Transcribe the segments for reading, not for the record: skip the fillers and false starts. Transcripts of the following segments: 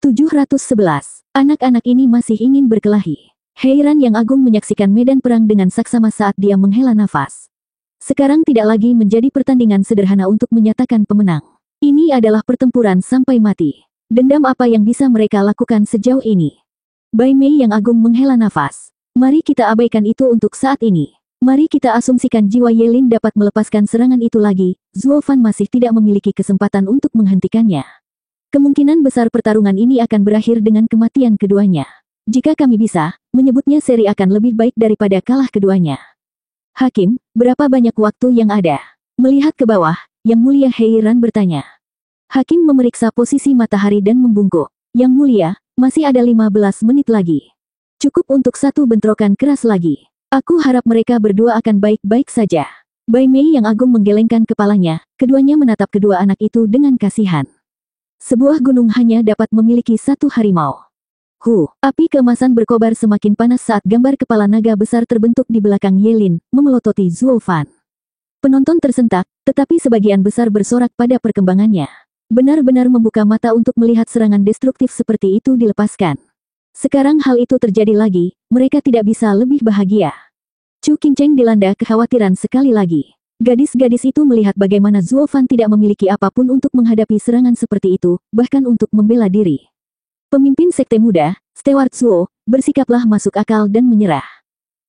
711. Anak-anak ini masih ingin berkelahi. Heiran yang agung menyaksikan medan perang dengan saksama saat dia menghela nafas. Sekarang tidak lagi menjadi pertandingan sederhana untuk menyatakan pemenang. Ini adalah pertempuran sampai mati. Dendam apa yang bisa mereka lakukan sejauh ini? Bai Mei yang agung menghela nafas. Mari kita abaikan itu untuk saat ini. Mari kita asumsikan jiwa Yelin dapat melepaskan serangan itu lagi. Zuo Fan masih tidak memiliki kesempatan untuk menghentikannya. Kemungkinan besar pertarungan ini akan berakhir dengan kematian keduanya. Jika kami bisa, menyebutnya seri akan lebih baik daripada kalah keduanya. Hakim, berapa banyak waktu yang ada? Melihat ke bawah, Yang Mulia Heiran bertanya. Hakim memeriksa posisi matahari dan membungkuk. Yang Mulia, masih ada 15 menit lagi. Cukup untuk satu bentrokan keras lagi. Aku harap mereka berdua akan baik-baik saja. Bai Mei yang agung menggelengkan kepalanya, keduanya menatap kedua anak itu dengan kasihan. Sebuah gunung hanya dapat memiliki satu harimau. Api keemasan berkobar semakin panas saat gambar kepala naga besar terbentuk di belakang Yelin, memelototi Zuo Fan. Penonton tersentak, tetapi sebagian besar bersorak pada perkembangannya. Benar-benar membuka mata untuk melihat serangan destruktif seperti itu dilepaskan. Sekarang hal itu terjadi lagi, mereka tidak bisa lebih bahagia. Chu Qingcheng dilanda kekhawatiran sekali lagi. Gadis-gadis itu melihat bagaimana Zuo Fan tidak memiliki apapun untuk menghadapi serangan seperti itu, bahkan untuk membela diri. Pemimpin sekte muda, Steward Zuo, bersikaplah masuk akal dan menyerah.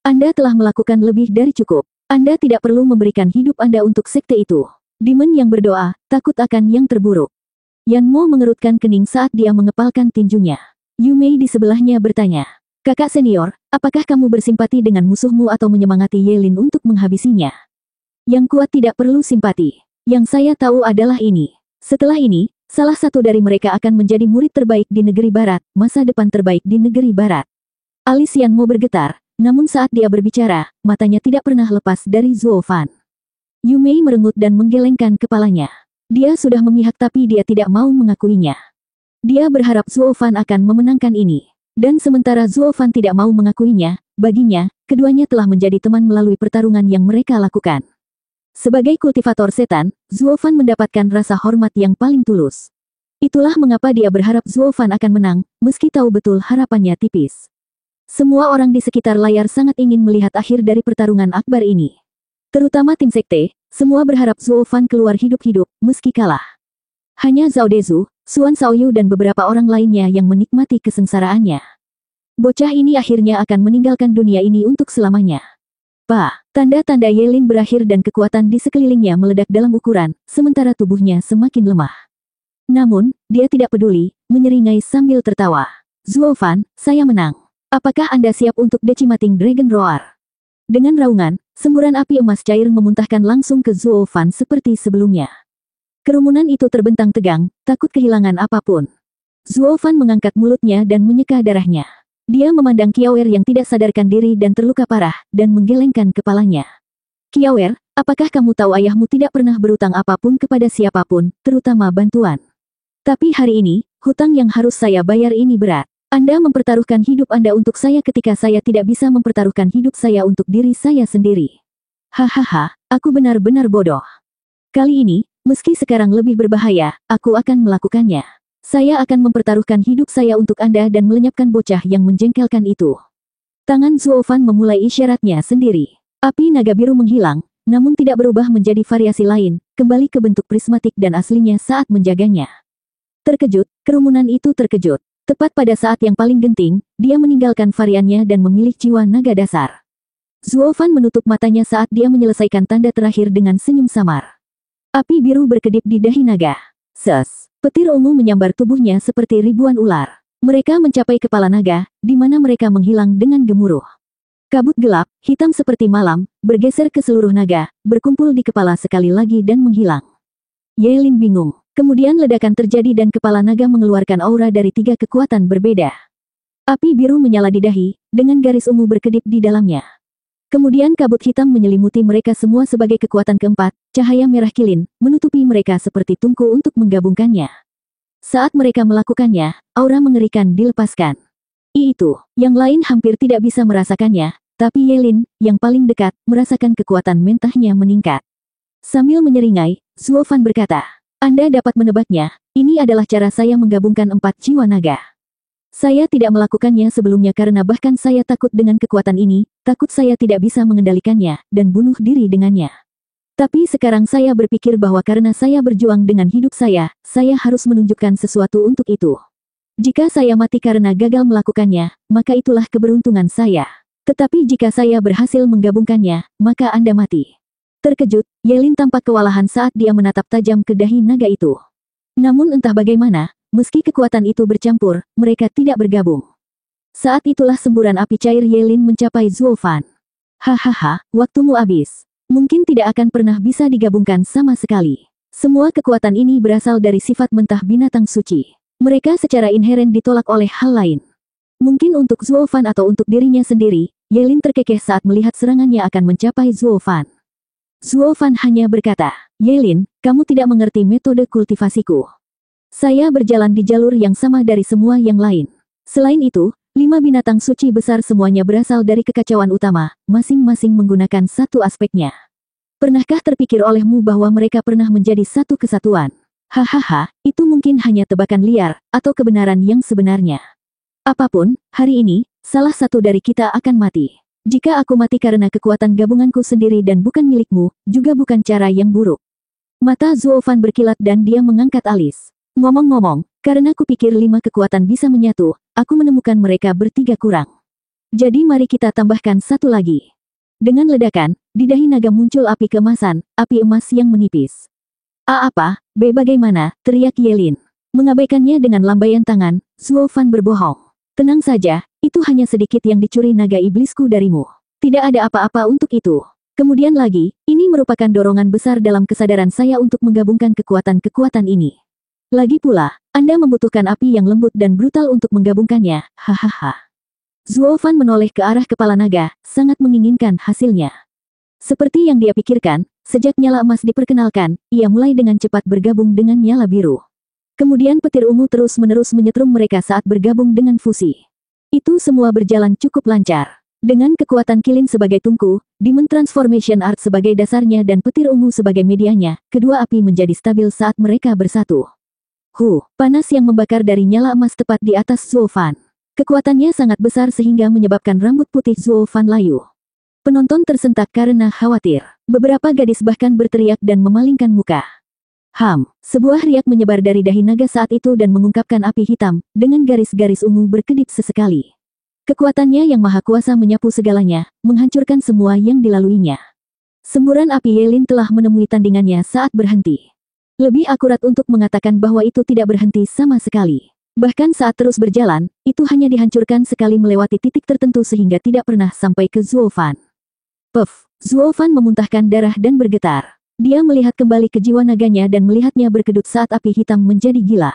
Anda telah melakukan lebih dari cukup. Anda tidak perlu memberikan hidup Anda untuk sekte itu. Demon yang berdoa, takut akan yang terburuk. Yan Mo mengerutkan kening saat dia mengepalkan tinjunya. Yu Mei di sebelahnya bertanya. Kakak senior, apakah kamu bersimpati dengan musuhmu atau menyemangati Yelin untuk menghabisinya? Yang kuat tidak perlu simpati. Yang saya tahu adalah ini. Setelah ini, salah satu dari mereka akan menjadi murid terbaik di negeri barat, masa depan terbaik di negeri barat. Alis Yan Mo bergetar, namun saat dia berbicara, matanya tidak pernah lepas dari Zuo Fan. Yu Mei merengut dan menggelengkan kepalanya. Dia sudah memihak tapi dia tidak mau mengakuinya. Dia berharap Zuo Fan akan memenangkan ini. Dan sementara Zuo Fan tidak mau mengakuinya, baginya, keduanya telah menjadi teman melalui pertarungan yang mereka lakukan. Sebagai kultivator setan, Zuo Fan mendapatkan rasa hormat yang paling tulus. Itulah mengapa dia berharap Zuo Fan akan menang, meski tahu betul harapannya tipis. Semua orang di sekitar layar sangat ingin melihat akhir dari pertarungan akbar ini. Terutama tim sekte, semua berharap Zuo Fan keluar hidup-hidup, meski kalah. Hanya Zhao Dezu, Xuan Shaoyu dan beberapa orang lainnya yang menikmati kesengsaraannya. Bocah ini akhirnya akan meninggalkan dunia ini untuk selamanya. Tanda-tanda Yelin berakhir dan kekuatan di sekelilingnya meledak dalam ukuran, sementara tubuhnya semakin lemah. Namun, dia tidak peduli, menyeringai sambil tertawa. Zuo Fan, saya menang. Apakah Anda siap untuk Decimating Dragon Roar? Dengan raungan, semburan api emas cair memuntahkan langsung ke Zuo Fan seperti sebelumnya. Kerumunan itu terbentang tegang, takut kehilangan apapun. Zuo Fan mengangkat mulutnya dan menyeka darahnya. Dia memandang Qiaoer yang tidak sadarkan diri dan terluka parah, dan menggelengkan kepalanya. Qiaoer, apakah kamu tahu ayahmu tidak pernah berutang apapun kepada siapapun, terutama bantuan? Tapi hari ini, hutang yang harus saya bayar ini berat. Anda mempertaruhkan hidup Anda untuk saya ketika saya tidak bisa mempertaruhkan hidup saya untuk diri saya sendiri. Hahaha, aku benar-benar bodoh. Kali ini, meski sekarang lebih berbahaya, aku akan melakukannya. Saya akan mempertaruhkan hidup saya untuk Anda dan melenyapkan bocah yang menjengkelkan itu. Tangan Zuo Fan memulai isyaratnya sendiri. Api naga biru menghilang, namun tidak berubah menjadi variasi lain, kembali ke bentuk prismatik dan aslinya saat menjaganya. Terkejut, kerumunan itu terkejut. Tepat pada saat yang paling genting, dia meninggalkan variannya dan memilih jiwa naga dasar. Zuo Fan menutup matanya saat dia menyelesaikan tanda terakhir dengan senyum samar. Api biru berkedip di dahi naga. Petir ungu menyambar tubuhnya seperti ribuan ular. Mereka mencapai kepala naga, di mana mereka menghilang dengan gemuruh. Kabut gelap, hitam seperti malam, bergeser ke seluruh naga, berkumpul di kepala sekali lagi dan menghilang. Yelin bingung. Kemudian ledakan terjadi dan kepala naga mengeluarkan aura dari 3 kekuatan berbeda. Api biru menyala di dahi, dengan garis ungu berkedip di dalamnya. Kemudian kabut hitam menyelimuti mereka semua sebagai kekuatan keempat, cahaya merah kilin, menutupi mereka seperti tungku untuk menggabungkannya. Saat mereka melakukannya, aura mengerikan dilepaskan. Itu, yang lain hampir tidak bisa merasakannya, tapi Yelin, yang paling dekat, merasakan kekuatan mentahnya meningkat. Sambil menyeringai, Zuo Fan berkata, Anda dapat menebaknya, ini adalah cara saya menggabungkan 4 jiwa naga. Saya tidak melakukannya sebelumnya karena bahkan saya takut dengan kekuatan ini, takut saya tidak bisa mengendalikannya, dan bunuh diri dengannya. Tapi sekarang saya berpikir bahwa karena saya berjuang dengan hidup saya harus menunjukkan sesuatu untuk itu. Jika saya mati karena gagal melakukannya, maka itulah keberuntungan saya. Tetapi jika saya berhasil menggabungkannya, maka Anda mati. Terkejut, Yelin tampak kewalahan saat dia menatap tajam ke dahi naga itu. Namun entah bagaimana, meski kekuatan itu bercampur, mereka tidak bergabung. Saat itulah semburan api cair Yelin mencapai Zuo Fan. Hahaha, waktumu habis. Mungkin tidak akan pernah bisa digabungkan sama sekali. Semua kekuatan ini berasal dari sifat mentah binatang suci. Mereka secara inheren ditolak oleh hal lain. Mungkin untuk Zuo Fan atau untuk dirinya sendiri, Yelin terkekeh saat melihat serangannya akan mencapai Zuo Fan. Zuo Fan hanya berkata, "Yelin, kamu tidak mengerti metode kultivasiku. Saya berjalan di jalur yang sama dari semua yang lain. Selain itu, 5 binatang suci besar semuanya berasal dari kekacauan utama, masing-masing menggunakan satu aspeknya. Pernahkah terpikir olehmu bahwa mereka pernah menjadi satu kesatuan? Hahaha, itu mungkin hanya tebakan liar, atau kebenaran yang sebenarnya. Apapun, hari ini, salah satu dari kita akan mati. Jika aku mati karena kekuatan gabunganku sendiri dan bukan milikmu, juga bukan cara yang buruk." Mata Zuo Fan berkilat dan dia mengangkat alis. "Ngomong-ngomong, karena kupikir 5 kekuatan bisa menyatu, aku menemukan mereka bertiga kurang. Jadi mari kita tambahkan satu lagi." Dengan ledakan, di dahi naga muncul api keemasan, api emas yang menipis. Apa? Bagaimana?" teriak Yelin. Mengabaikannya dengan lambaian tangan, Zuo Fan berbohong. "Tenang saja, itu hanya sedikit yang dicuri naga iblisku darimu. Tidak ada apa-apa untuk itu. Kemudian lagi, ini merupakan dorongan besar dalam kesadaran saya untuk menggabungkan kekuatan-kekuatan ini. Lagi pula, Anda membutuhkan api yang lembut dan brutal untuk menggabungkannya, hahaha." Zuo Fan menoleh ke arah kepala naga, sangat menginginkan hasilnya. Seperti yang dia pikirkan, sejak nyala emas diperkenalkan, ia mulai dengan cepat bergabung dengan nyala biru. Kemudian petir ungu terus-menerus menyetrum mereka saat bergabung dengan fusi. Itu semua berjalan cukup lancar. Dengan kekuatan kilin sebagai tungku, Demon Transformation Art sebagai dasarnya dan petir ungu sebagai medianya, kedua api menjadi stabil saat mereka bersatu. Panas yang membakar dari nyala emas tepat di atas Zuo Fan. Kekuatannya sangat besar sehingga menyebabkan rambut putih Zuo Fan layu. Penonton tersentak karena khawatir. Beberapa gadis bahkan berteriak dan memalingkan muka. Sebuah riak menyebar dari dahi naga saat itu dan mengungkapkan api hitam, dengan garis-garis ungu berkedip sesekali. Kekuatannya yang maha kuasa menyapu segalanya, menghancurkan semua yang dilaluinya. Semburan api Yelin telah menemui tandingannya saat berhenti. Lebih akurat untuk mengatakan bahwa itu tidak berhenti sama sekali. Bahkan saat terus berjalan, itu hanya dihancurkan sekali melewati titik tertentu sehingga tidak pernah sampai ke Zuo Fan. Puff, Zuo Fan memuntahkan darah dan bergetar. Dia melihat kembali ke jiwa naganya dan melihatnya berkedut saat api hitam menjadi gila.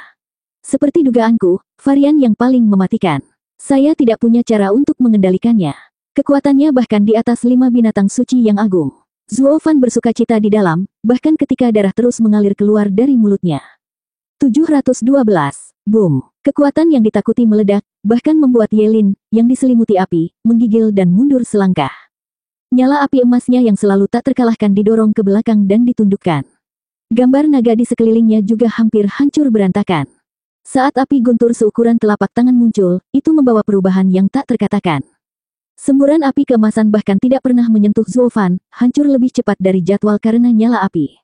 Seperti dugaanku, varian yang paling mematikan. Saya tidak punya cara untuk mengendalikannya. Kekuatannya bahkan di atas 5 binatang suci yang agung. Zuo Fan bersukacita di dalam, bahkan ketika darah terus mengalir keluar dari mulutnya. 712. Boom. Kekuatan yang ditakuti meledak, bahkan membuat Yelin, yang diselimuti api, menggigil dan mundur selangkah. Nyala api emasnya yang selalu tak terkalahkan didorong ke belakang dan ditundukkan. Gambar naga di sekelilingnya juga hampir hancur berantakan. Saat api guntur seukuran telapak tangan muncul, itu membawa perubahan yang tak terkatakan. Semburan api keemasan bahkan tidak pernah menyentuh Zuo Fan, hancur lebih cepat dari jadwal karena nyala api.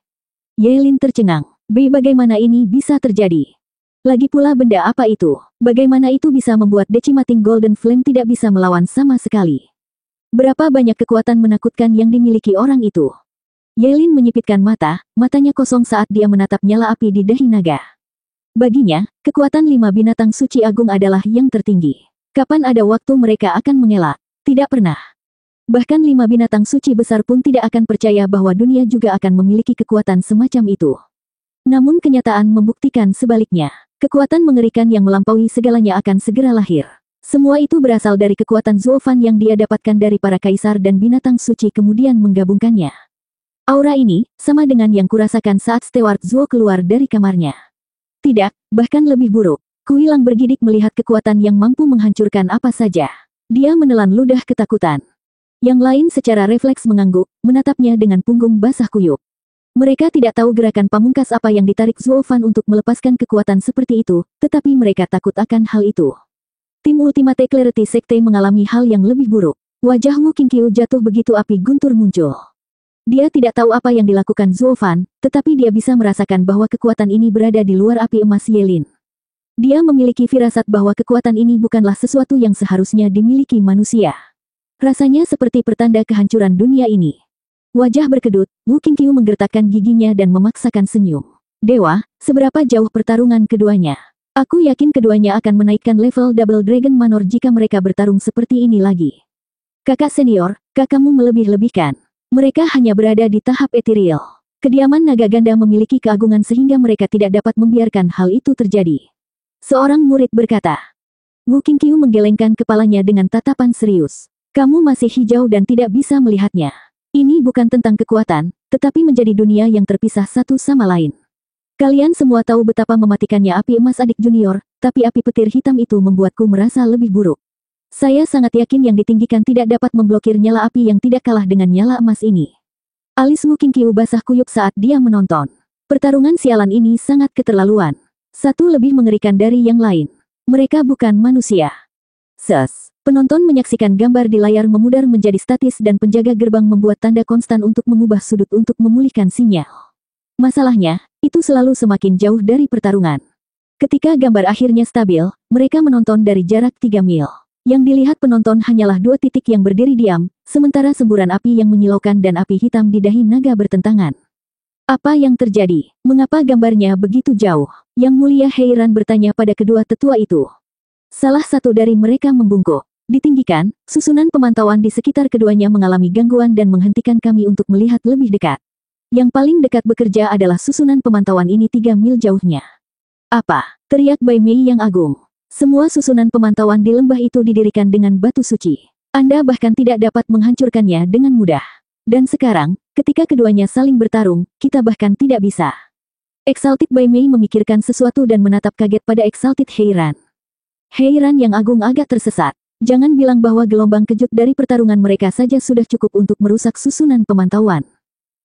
Yelin tercengang. Bagaimana ini bisa terjadi? Lagi pula benda apa itu? Bagaimana itu bisa membuat Decimating Golden Flame tidak bisa melawan sama sekali? Berapa banyak kekuatan menakutkan yang dimiliki orang itu? Yelin menyipitkan mata, matanya kosong saat dia menatap nyala api di dahi naga. Baginya, kekuatan 5 binatang suci agung adalah yang tertinggi. Kapan ada waktu mereka akan mengelak? Tidak pernah. Bahkan 5 binatang suci besar pun tidak akan percaya bahwa dunia juga akan memiliki kekuatan semacam itu. Namun kenyataan membuktikan sebaliknya. Kekuatan mengerikan yang melampaui segalanya akan segera lahir. Semua itu berasal dari kekuatan Zuo Fan yang dia dapatkan dari para kaisar dan binatang suci kemudian menggabungkannya. Aura ini, sama dengan yang kurasakan saat Steward Zuo keluar dari kamarnya. Tidak, bahkan lebih buruk. Kuilang bergidik melihat kekuatan yang mampu menghancurkan apa saja. Dia menelan ludah ketakutan. Yang lain secara refleks mengangguk, menatapnya dengan punggung basah kuyup. Mereka tidak tahu gerakan pamungkas apa yang ditarik Zuo Fan untuk melepaskan kekuatan seperti itu, tetapi mereka takut akan hal itu. Tim Ultimate Clarity Sekte mengalami hal yang lebih buruk. Wajah Wu Qingqiu jatuh begitu api guntur muncul. Dia tidak tahu apa yang dilakukan Zuo Fan, tetapi dia bisa merasakan bahwa kekuatan ini berada di luar api emas Yelin. Dia memiliki firasat bahwa kekuatan ini bukanlah sesuatu yang seharusnya dimiliki manusia. Rasanya seperti pertanda kehancuran dunia ini. Wajah berkedut, Wu Qingqiu menggertakkan giginya dan memaksakan senyum. Dewa, seberapa jauh pertarungan keduanya? Aku yakin keduanya akan menaikkan level Double Dragon Manor jika mereka bertarung seperti ini lagi. Kakak senior, kakakmu melebih-lebihkan. Mereka hanya berada di tahap ethereal. Kediaman naga ganda memiliki keagungan sehingga mereka tidak dapat membiarkan hal itu terjadi. Seorang murid berkata. Wu Qingqiu menggelengkan kepalanya dengan tatapan serius. Kamu masih hijau dan tidak bisa melihatnya. Ini bukan tentang kekuatan, tetapi menjadi dunia yang terpisah satu sama lain. Kalian semua tahu betapa mematikannya api emas adik junior, tapi api petir hitam itu membuatku merasa lebih buruk. Saya sangat yakin yang ditinggikan tidak dapat memblokir nyala api yang tidak kalah dengan nyala emas ini. Alis Wu Qingqiu basah kuyup saat dia menonton. Pertarungan sialan ini sangat keterlaluan. Satu lebih mengerikan dari yang lain. Mereka bukan manusia. Penonton menyaksikan gambar di layar memudar menjadi statis dan penjaga gerbang membuat tanda konstan untuk mengubah sudut untuk memulihkan sinyal. Masalahnya, itu selalu semakin jauh dari pertarungan. Ketika gambar akhirnya stabil, mereka menonton dari jarak 3 mil. Yang dilihat penonton hanyalah 2 titik yang berdiri diam, sementara semburan api yang menyilaukan dan api hitam di dahi naga bertentangan. Apa yang terjadi? Mengapa gambarnya begitu jauh? Yang Mulia heran bertanya pada kedua tetua itu. Salah satu dari mereka membungkuk. Ditinggikan, susunan pemantauan di sekitar keduanya mengalami gangguan dan menghentikan kami untuk melihat lebih dekat. Yang paling dekat bekerja adalah susunan pemantauan ini 3 mil jauhnya. Apa? Teriak Bai Mei yang agung. Semua susunan pemantauan di lembah itu didirikan dengan batu suci. Anda bahkan tidak dapat menghancurkannya dengan mudah. Dan sekarang, ketika keduanya saling bertarung, kita bahkan tidak bisa. Exalted Bai Mei memikirkan sesuatu dan menatap kaget pada Exalted Heiran. Heiran yang agung agak tersesat. Jangan bilang bahwa gelombang kejut dari pertarungan mereka saja sudah cukup untuk merusak susunan pemantauan.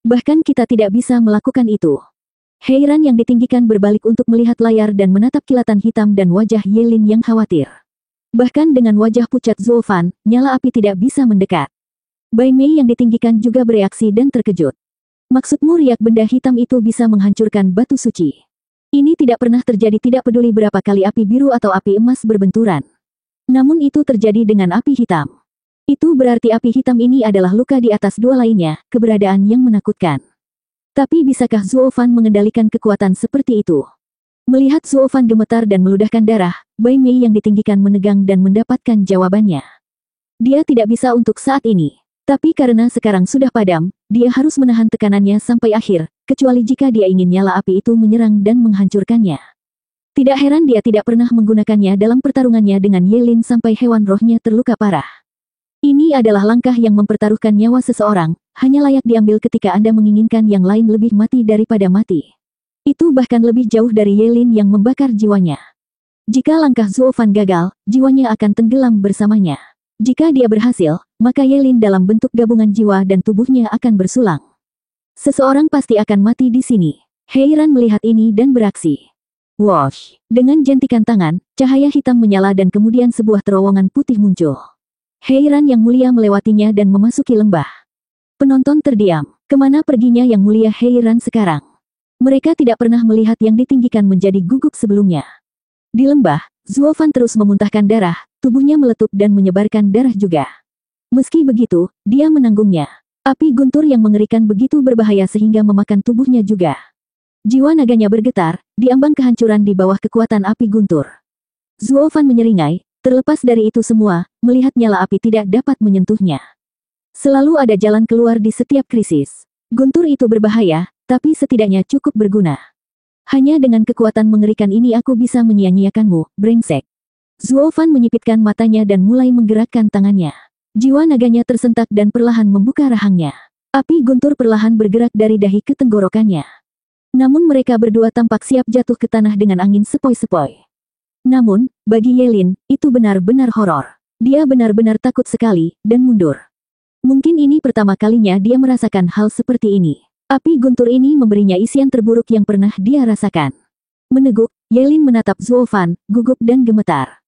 Bahkan kita tidak bisa melakukan itu. Heiran yang ditinggikan berbalik untuk melihat layar dan menatap kilatan hitam dan wajah Yelin yang khawatir. Bahkan dengan wajah pucat Zuo Fan, nyala api tidak bisa mendekat. Bai Mei yang ditinggikan juga bereaksi dan terkejut. Maksudmu riak benda hitam itu bisa menghancurkan batu suci? Ini tidak pernah terjadi tidak peduli berapa kali api biru atau api emas berbenturan. Namun itu terjadi dengan api hitam. Itu berarti api hitam ini adalah luka di atas 2 lainnya, keberadaan yang menakutkan. Tapi bisakah Zuo Fan mengendalikan kekuatan seperti itu? Melihat Zuo Fan gemetar dan meludahkan darah, Bai Mei yang ditinggikan menegang dan mendapatkan jawabannya. Dia tidak bisa untuk saat ini. Tapi karena sekarang sudah padam, dia harus menahan tekanannya sampai akhir, kecuali jika dia ingin nyala api itu menyerang dan menghancurkannya. Tidak heran dia tidak pernah menggunakannya dalam pertarungannya dengan Yelin sampai hewan rohnya terluka parah. Ini adalah langkah yang mempertaruhkan nyawa seseorang, hanya layak diambil ketika Anda menginginkan yang lain lebih mati daripada mati. Itu bahkan lebih jauh dari Yelin yang membakar jiwanya. Jika langkah Zuo Fan gagal, jiwanya akan tenggelam bersamanya. Jika dia berhasil, maka Yelin dalam bentuk gabungan jiwa dan tubuhnya akan bersulang. Seseorang pasti akan mati di sini. Heiran melihat ini dan beraksi. Wosh! Dengan jentikan tangan, cahaya hitam menyala dan kemudian sebuah terowongan putih muncul. Heiran yang mulia melewatinya dan memasuki lembah. Penonton terdiam. Kemana perginya yang mulia Heiran sekarang? Mereka tidak pernah melihat yang ditinggikan menjadi gugup sebelumnya. Di lembah, Zuo Fan terus memuntahkan darah, tubuhnya meletup dan menyebarkan darah juga. Meski begitu, dia menanggungnya. Api guntur yang mengerikan begitu berbahaya sehingga memakan tubuhnya juga. Jiwa naganya bergetar, diambang kehancuran di bawah kekuatan api guntur. Zuo Fan menyeringai, terlepas dari itu semua, melihat nyala api tidak dapat menyentuhnya. Selalu ada jalan keluar di setiap krisis. Guntur itu berbahaya, tapi setidaknya cukup berguna. Hanya dengan kekuatan mengerikan ini aku bisa menyia-nyiakanmu, brengsek. Zuo Fan menyipitkan matanya dan mulai menggerakkan tangannya. Jiwa naganya tersentak dan perlahan membuka rahangnya. Api guntur perlahan bergerak dari dahi ke tenggorokannya. Namun mereka berdua tampak siap jatuh ke tanah dengan angin sepoi-sepoi. Namun, bagi Yelin, itu benar-benar horor. Dia benar-benar takut sekali, dan mundur. Mungkin ini pertama kalinya dia merasakan hal seperti ini. Api guntur ini memberinya isian terburuk yang pernah dia rasakan. Meneguk, Yelin menatap Zuo Fan, gugup dan gemetar.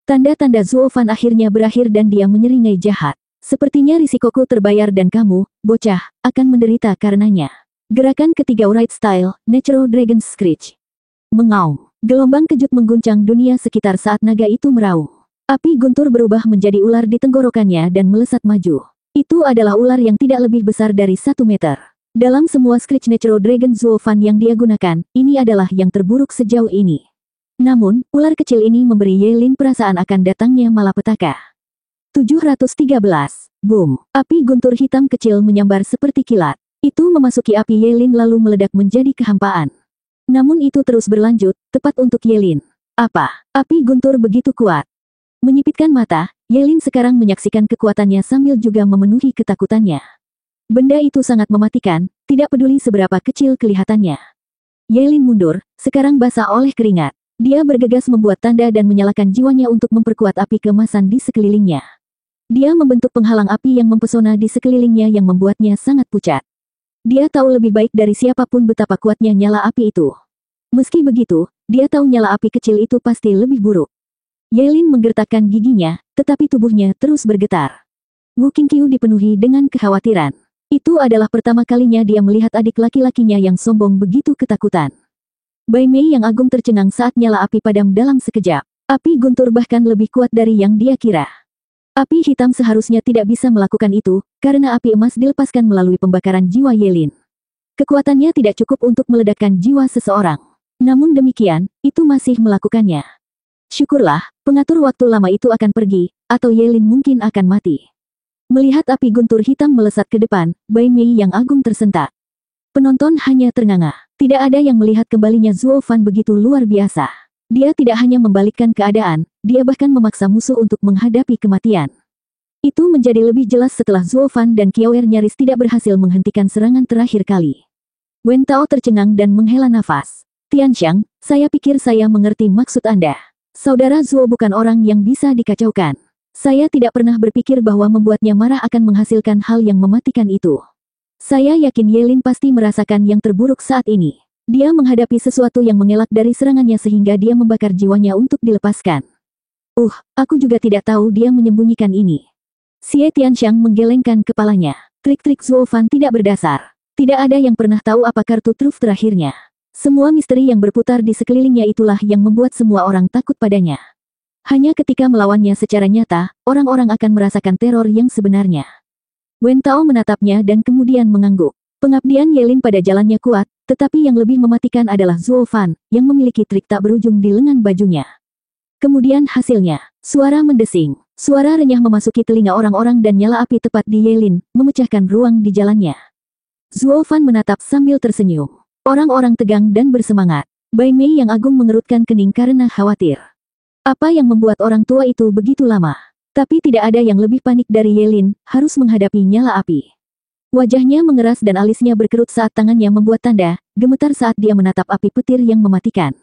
Tanda-tanda Zuo Fan akhirnya berakhir dan dia menyeringai jahat. Sepertinya risikoku terbayar dan kamu, bocah, akan menderita karenanya. Gerakan ketiga Right Style, Natural Dragon Screech. Mengaum. Gelombang kejut mengguncang dunia sekitar saat naga itu meraung. Api guntur berubah menjadi ular di tenggorokannya dan melesat maju. Itu adalah ular yang tidak lebih besar dari 1 meter. Dalam semua Screech Natural Dragon Zuo Fan yang dia gunakan, ini adalah yang terburuk sejauh ini. Namun, ular kecil ini memberi Yelin perasaan akan datangnya malapetaka. 713. Boom. Api guntur hitam kecil menyambar seperti kilat. Itu memasuki api Yelin lalu meledak menjadi kehampaan. Namun itu terus berlanjut, tepat untuk Yelin. Apa? Api guntur begitu kuat. Menyipitkan mata, Yelin sekarang menyaksikan kekuatannya sambil juga memenuhi ketakutannya. Benda itu sangat mematikan, tidak peduli seberapa kecil kelihatannya. Yelin mundur, sekarang basah oleh keringat. Dia bergegas membuat tanda dan menyalakan jiwanya untuk memperkuat api keemasan di sekelilingnya. Dia membentuk penghalang api yang mempesona di sekelilingnya yang membuatnya sangat pucat. Dia tahu lebih baik dari siapapun betapa kuatnya nyala api itu. Meski begitu, dia tahu nyala api kecil itu pasti lebih buruk. Yelin menggertakkan giginya, tetapi tubuhnya terus bergetar. Wu Qingqiu dipenuhi dengan kekhawatiran. Itu adalah pertama kalinya dia melihat adik laki-lakinya yang sombong begitu ketakutan. Bai Mei yang agung tercengang saat nyala api padam dalam sekejap. Api guntur bahkan lebih kuat dari yang dia kira. Api hitam seharusnya tidak bisa melakukan itu, karena api emas dilepaskan melalui pembakaran jiwa Yelin. Kekuatannya tidak cukup untuk meledakkan jiwa seseorang. Namun demikian, itu masih melakukannya. Syukurlah, pengatur waktu lama itu akan pergi, atau Yelin mungkin akan mati. Melihat api guntur hitam melesat ke depan, Bai Mei yang agung tersentak. Penonton hanya ternganga. Tidak ada yang melihat kembalinya Zuo Fan begitu luar biasa. Dia tidak hanya membalikkan keadaan, dia bahkan memaksa musuh untuk menghadapi kematian. Itu menjadi lebih jelas setelah Zuo Fan dan Qiaoer nyaris tidak berhasil menghentikan serangan terakhir kali. Wen Tao tercengang dan menghela nafas. Tianxiang, saya pikir saya mengerti maksud Anda. Saudara Zuo bukan orang yang bisa dikacaukan. Saya tidak pernah berpikir bahwa membuatnya marah akan menghasilkan hal yang mematikan itu. Saya yakin Yelin pasti merasakan yang terburuk saat ini. Dia menghadapi sesuatu yang mengelak dari serangannya sehingga dia membakar jiwanya untuk dilepaskan. Aku juga tidak tahu dia menyembunyikan ini. Xie Tianxiang menggelengkan kepalanya. Trik-trik Zuo Fan tidak berdasar. Tidak ada yang pernah tahu apa kartu truf terakhirnya. Semua misteri yang berputar di sekelilingnya itulah yang membuat semua orang takut padanya. Hanya ketika melawannya secara nyata, orang-orang akan merasakan teror yang sebenarnya. Wen Tao menatapnya dan kemudian mengangguk. Pengabdian Yelin pada jalannya kuat, tetapi yang lebih mematikan adalah Zuo Fan, yang memiliki trik tak berujung di lengan bajunya. Kemudian hasilnya, suara mendesing, suara renyah memasuki telinga orang-orang dan nyala api tepat di Yelin, memecahkan ruang di jalannya. Zuo Fan menatap sambil tersenyum. Orang-orang tegang dan bersemangat. Bai Mei yang agung mengerutkan kening karena khawatir. Apa yang membuat orang tua itu begitu lama? Tapi tidak ada yang lebih panik dari Yelin, harus menghadapi nyala api. Wajahnya mengeras dan alisnya berkerut saat tangannya membuat tanda, gemetar saat dia menatap api petir yang mematikan.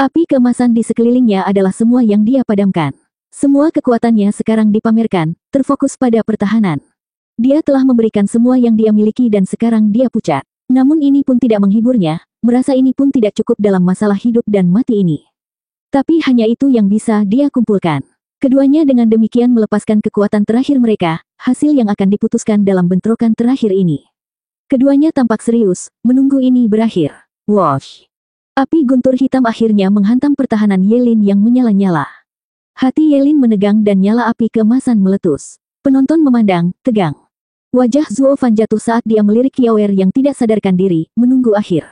Api keemasan di sekelilingnya adalah semua yang dia padamkan. Semua kekuatannya sekarang dipamerkan, terfokus pada pertahanan. Dia telah memberikan semua yang dia miliki dan sekarang dia pucat. Namun ini pun tidak menghiburnya, merasa ini pun tidak cukup dalam masalah hidup dan mati ini. Tapi hanya itu yang bisa dia kumpulkan. Keduanya dengan demikian melepaskan kekuatan terakhir mereka, hasil yang akan diputuskan dalam bentrokan terakhir ini. Keduanya tampak serius, menunggu ini berakhir. Wosh! Api guntur hitam akhirnya menghantam pertahanan Yelin yang menyala-nyala. Hati Yelin menegang dan nyala api keemasan meletus. Penonton memandang, tegang. Wajah Zuo Fan jatuh saat dia melirik Qiaoer yang tidak sadarkan diri, menunggu akhir.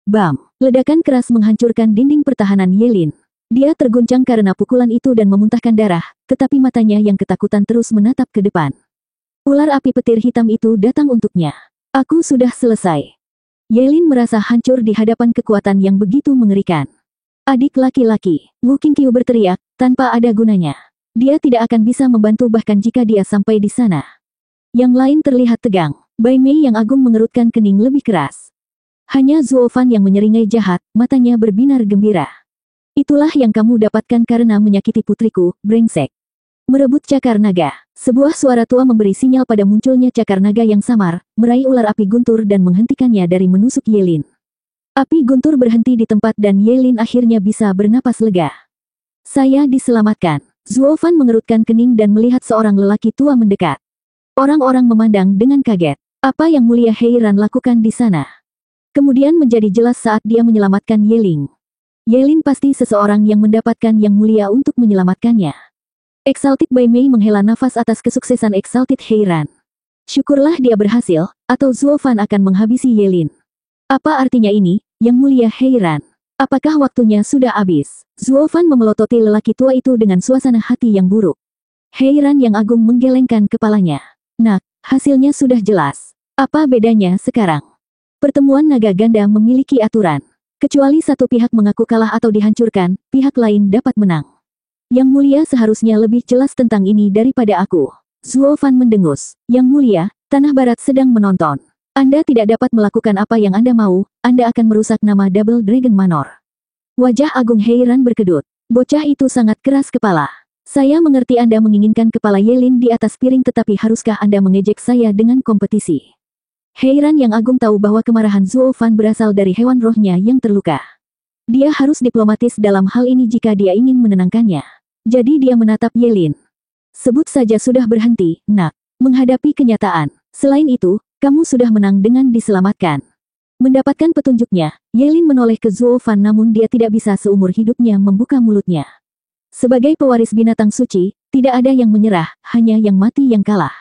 Bam! Ledakan keras menghancurkan dinding pertahanan Yelin. Dia terguncang karena pukulan itu dan memuntahkan darah, tetapi matanya yang ketakutan terus menatap ke depan. Ular api petir hitam itu datang untuknya. Aku sudah selesai. Yelin merasa hancur di hadapan kekuatan yang begitu mengerikan. Adik laki-laki, Wu Qingqiu berteriak, tanpa ada gunanya. Dia tidak akan bisa membantu bahkan jika dia sampai di sana. Yang lain terlihat tegang. Bai Mei yang agung mengerutkan kening lebih keras. Hanya Zuo Fan yang menyeringai jahat, matanya berbinar gembira. Itulah yang kamu dapatkan karena menyakiti putriku, brengsek. Merebut cakar naga. Sebuah suara tua memberi sinyal pada munculnya cakar naga yang samar, meraih ular api guntur dan menghentikannya dari menusuk Yelin. Api guntur berhenti di tempat dan Yelin akhirnya bisa bernapas lega. Saya diselamatkan. Zuo Fan mengerutkan kening dan melihat seorang lelaki tua mendekat. Orang-orang memandang dengan kaget. Apa yang Mulia Heiran lakukan di sana? Kemudian menjadi jelas saat dia menyelamatkan Yelin. Yelin pasti seseorang yang mendapatkan yang mulia untuk menyelamatkannya. Exalted Bai Mei menghela nafas atas kesuksesan Exalted Heiran. Syukurlah dia berhasil, atau Zuo Fan akan menghabisi Yelin. Apa artinya ini, Yang Mulia Heiran? Apakah waktunya sudah habis? Zuo Fan memelototi lelaki tua itu dengan suasana hati yang buruk. Heiran yang agung menggelengkan kepalanya. Nak, hasilnya sudah jelas. Apa bedanya sekarang? Pertemuan naga ganda memiliki aturan. Kecuali satu pihak mengaku kalah atau dihancurkan, pihak lain dapat menang. Yang Mulia seharusnya lebih jelas tentang ini daripada aku. Zuo Fan mendengus. Yang Mulia, Tanah Barat sedang menonton. Anda tidak dapat melakukan apa yang Anda mau, Anda akan merusak nama Double Dragon Manor. Wajah Agung Heiran berkedut. Bocah itu sangat keras kepala. Saya mengerti Anda menginginkan kepala Yelin di atas piring tetapi haruskah Anda mengejek saya dengan kompetisi? Heiran yang agung tahu bahwa kemarahan Zuo Fan berasal dari hewan rohnya yang terluka. Dia harus diplomatis dalam hal ini jika dia ingin menenangkannya. Jadi dia menatap Yelin. Sebut saja sudah berhenti, nak. Menghadapi kenyataan. Selain itu, kamu sudah menang dengan diselamatkan. Mendapatkan petunjuknya, Yelin menoleh ke Zuo Fan namun dia tidak bisa seumur hidupnya membuka mulutnya. Sebagai pewaris binatang suci, tidak ada yang menyerah, hanya yang mati yang kalah.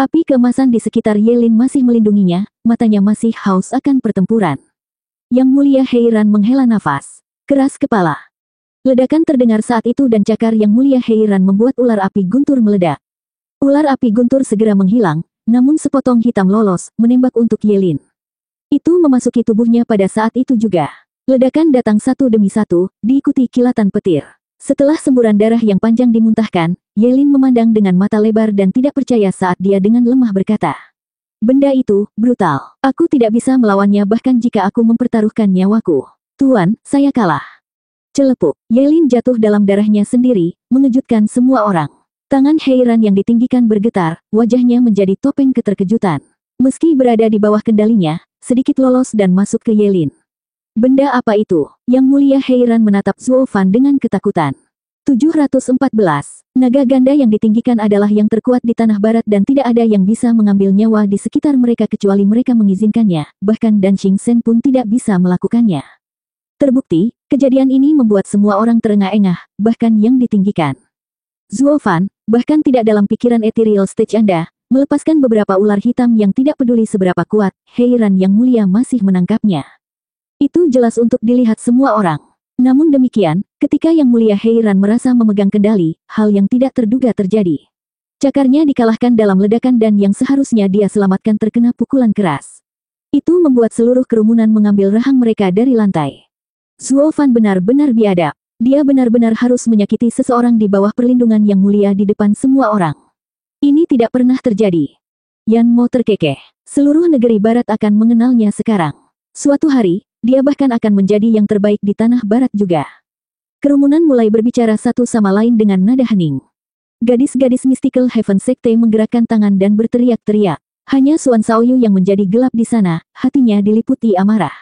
Api keemasan di sekitar Yelin masih melindunginya, matanya masih haus akan pertempuran. Yang Mulia Heiran menghela nafas. Keras kepala. Ledakan terdengar saat itu dan cakar Yang Mulia Heiran membuat ular api guntur meledak. Ular api guntur segera menghilang, namun sepotong hitam lolos, menembak untuk Yelin. Itu memasuki tubuhnya pada saat itu juga. Ledakan datang satu demi satu, diikuti kilatan petir. Setelah semburan darah yang panjang dimuntahkan, Yelin memandang dengan mata lebar dan tidak percaya saat dia dengan lemah berkata. Benda itu, brutal. Aku tidak bisa melawannya bahkan jika aku mempertaruhkan nyawaku. Tuan, saya kalah. Celepuk, Yelin jatuh dalam darahnya sendiri, mengejutkan semua orang. Tangan Heiran yang ditinggikan bergetar, wajahnya menjadi topeng keterkejutan. Meski berada di bawah kendalinya, sedikit lolos dan masuk ke Yelin. Benda apa itu? Yang Mulia Heiran menatap Zuo Fan dengan ketakutan. 714. Naga ganda yang ditinggikan adalah yang terkuat di Tanah Barat dan tidak ada yang bisa mengambil nyawa di sekitar mereka kecuali mereka mengizinkannya, bahkan Dan Xing Sen pun tidak bisa melakukannya. Terbukti, kejadian ini membuat semua orang terengah-engah, bahkan yang ditinggikan. Zuo Fan, bahkan tidak dalam pikiran ethereal stage Anda, melepaskan beberapa ular hitam yang tidak peduli seberapa kuat, Heiran yang mulia masih menangkapnya. Itu jelas untuk dilihat semua orang. Namun demikian, ketika Yang Mulia Heiran merasa memegang kendali, hal yang tidak terduga terjadi. Cakarnya dikalahkan dalam ledakan dan yang seharusnya dia selamatkan terkena pukulan keras. Itu membuat seluruh kerumunan mengambil rahang mereka dari lantai. Zuo Fan benar-benar biadab. Dia benar-benar harus menyakiti seseorang di bawah perlindungan Yang Mulia di depan semua orang. Ini tidak pernah terjadi. Yan Mo terkekeh. Seluruh negeri barat akan mengenalnya sekarang. Suatu hari, dia bahkan akan menjadi yang terbaik di Tanah Barat juga. Kerumunan mulai berbicara satu sama lain dengan nada hening. Gadis-gadis Mystical Heaven Sekte menggerakkan tangan dan berteriak-teriak. Hanya Suan Shaoyu yang menjadi gelap di sana, hatinya diliputi amarah.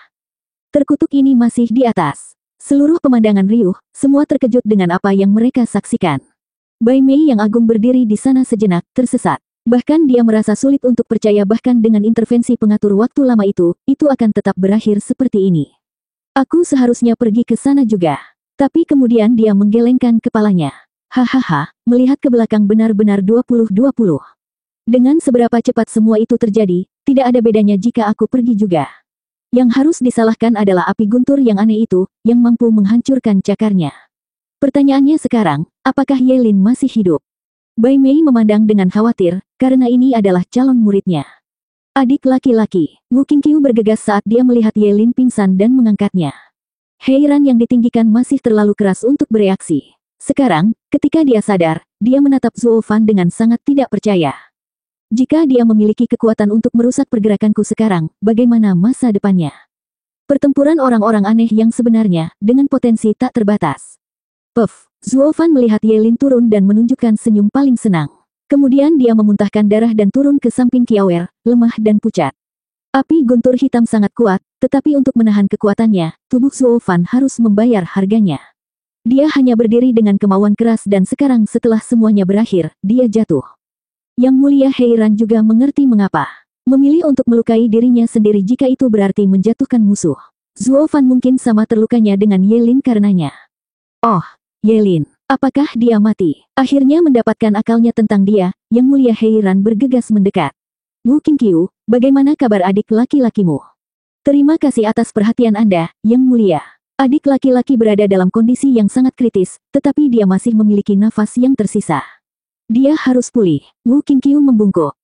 Terkutuk ini masih di atas. Seluruh pemandangan riuh, semua terkejut dengan apa yang mereka saksikan. Bai Mei yang agung berdiri di sana sejenak, tersesat. Bahkan dia merasa sulit untuk percaya bahkan dengan intervensi pengatur waktu lama itu akan tetap berakhir seperti ini. Aku seharusnya pergi ke sana juga. Tapi kemudian dia menggelengkan kepalanya. Hahaha, melihat ke belakang benar-benar 20-20. Dengan seberapa cepat semua itu terjadi, tidak ada bedanya jika aku pergi juga. Yang harus disalahkan adalah api guntur yang aneh itu, yang mampu menghancurkan cakarnya. Pertanyaannya sekarang, apakah Yelin masih hidup? Bai Mei memandang dengan khawatir, karena ini adalah calon muridnya. Adik laki-laki, Wu Qingqiu bergegas saat dia melihat Yelin pingsan dan mengangkatnya. Heiran yang ditinggikan masih terlalu keras untuk bereaksi. Sekarang, ketika dia sadar, dia menatap Zuo Fan dengan sangat tidak percaya. Jika dia memiliki kekuatan untuk merusak pergerakanku sekarang, bagaimana masa depannya? Pertempuran orang-orang aneh yang sebenarnya, dengan potensi tak terbatas. Puff, Zuo Fan melihat Ye Lin turun dan menunjukkan senyum paling senang. Kemudian dia memuntahkan darah dan turun ke samping Kiawer, lemah dan pucat. Api guntur hitam sangat kuat, tetapi untuk menahan kekuatannya, tubuh Zuo Fan harus membayar harganya. Dia hanya berdiri dengan kemauan keras dan sekarang setelah semuanya berakhir, dia jatuh. Yang Mulia Heiran juga mengerti mengapa. Memilih untuk melukai dirinya sendiri jika itu berarti menjatuhkan musuh. Zuo Fan mungkin sama terlukanya dengan Ye Lin karenanya. Oh, Ye Lin, apakah dia mati? Akhirnya mendapatkan akalnya tentang dia, Yang Mulia Heiran bergegas mendekat. Wu Qingqiu, bagaimana kabar adik laki-lakimu? Terima kasih atas perhatian Anda, Yang Mulia. Adik laki-laki berada dalam kondisi yang sangat kritis, tetapi dia masih memiliki nafas yang tersisa. Dia harus pulih. Wu Qingqiu membungkuk.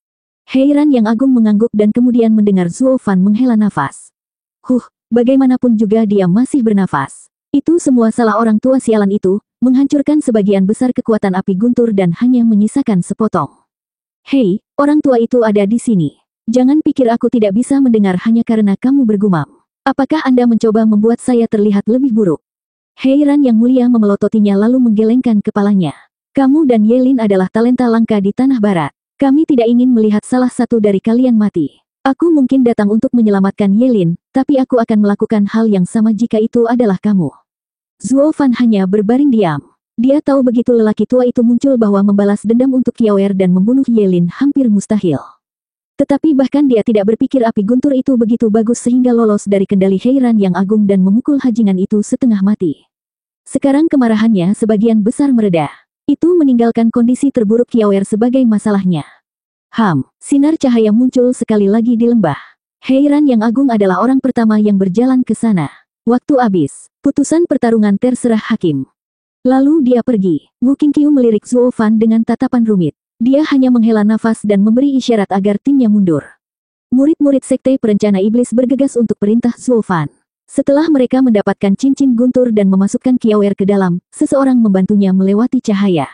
Heiran yang agung mengangguk dan kemudian mendengar Zuo Fan menghela nafas. Bagaimanapun juga dia masih bernafas. Itu semua salah orang tua sialan itu, menghancurkan sebagian besar kekuatan api guntur dan hanya menyisakan sepotong. Hei, orang tua itu ada di sini. Jangan pikir aku tidak bisa mendengar hanya karena kamu bergumam. Apakah Anda mencoba membuat saya terlihat lebih buruk? Heiran yang mulia memelototinya lalu menggelengkan kepalanya. Kamu dan Ye Lin adalah talenta langka di Tanah Barat. Kami tidak ingin melihat salah satu dari kalian mati. Aku mungkin datang untuk menyelamatkan Ye Lin, tapi aku akan melakukan hal yang sama jika itu adalah kamu. Zuo Fan hanya berbaring diam. Dia tahu begitu lelaki tua itu muncul bahwa membalas dendam untuk Kiawer dan membunuh Ye Lin hampir mustahil. Tetapi bahkan dia tidak berpikir api guntur itu begitu bagus sehingga lolos dari kendali Heiran yang agung dan memukul hajingan itu setengah mati. Sekarang kemarahannya sebagian besar mereda. Itu meninggalkan kondisi terburuk Kiawer sebagai masalahnya. Sinar cahaya muncul sekali lagi di lembah. Heiran yang agung adalah orang pertama yang berjalan ke sana. Waktu habis. Putusan pertarungan terserah hakim. Lalu dia pergi. Wu Qingqiu melirik Zuo Fan dengan tatapan rumit. Dia hanya menghela nafas dan memberi isyarat agar timnya mundur. Murid-murid Sekte Perencana Iblis bergegas untuk perintah Zuo Fan. Setelah mereka mendapatkan cincin guntur dan memasukkan Kiawer ke dalam, seseorang membantunya melewati cahaya.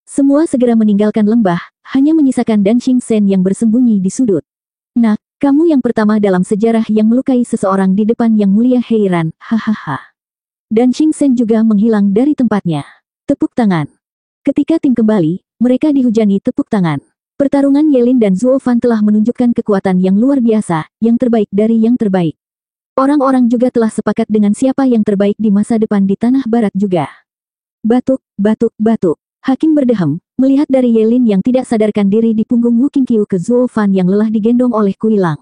Semua segera meninggalkan lembah, hanya menyisakan Dan Xingchen yang bersembunyi di sudut. Nak, kamu yang pertama dalam sejarah yang melukai seseorang di depan Yang Mulia Heiran, hahaha. Dan Xingchen juga menghilang dari tempatnya. Tepuk tangan. Ketika tim kembali, mereka dihujani tepuk tangan. Pertarungan Ye Lin dan Zuo Fan telah menunjukkan kekuatan yang luar biasa, yang terbaik dari yang terbaik. Orang-orang juga telah sepakat dengan siapa yang terbaik di masa depan di Tanah Barat juga. Batuk, batuk, batuk. Hakim berdehem, melihat dari Ye Lin yang tidak sadarkan diri di punggung Wu Qingqiu ke Zuo Fan yang lelah digendong oleh Kuilang.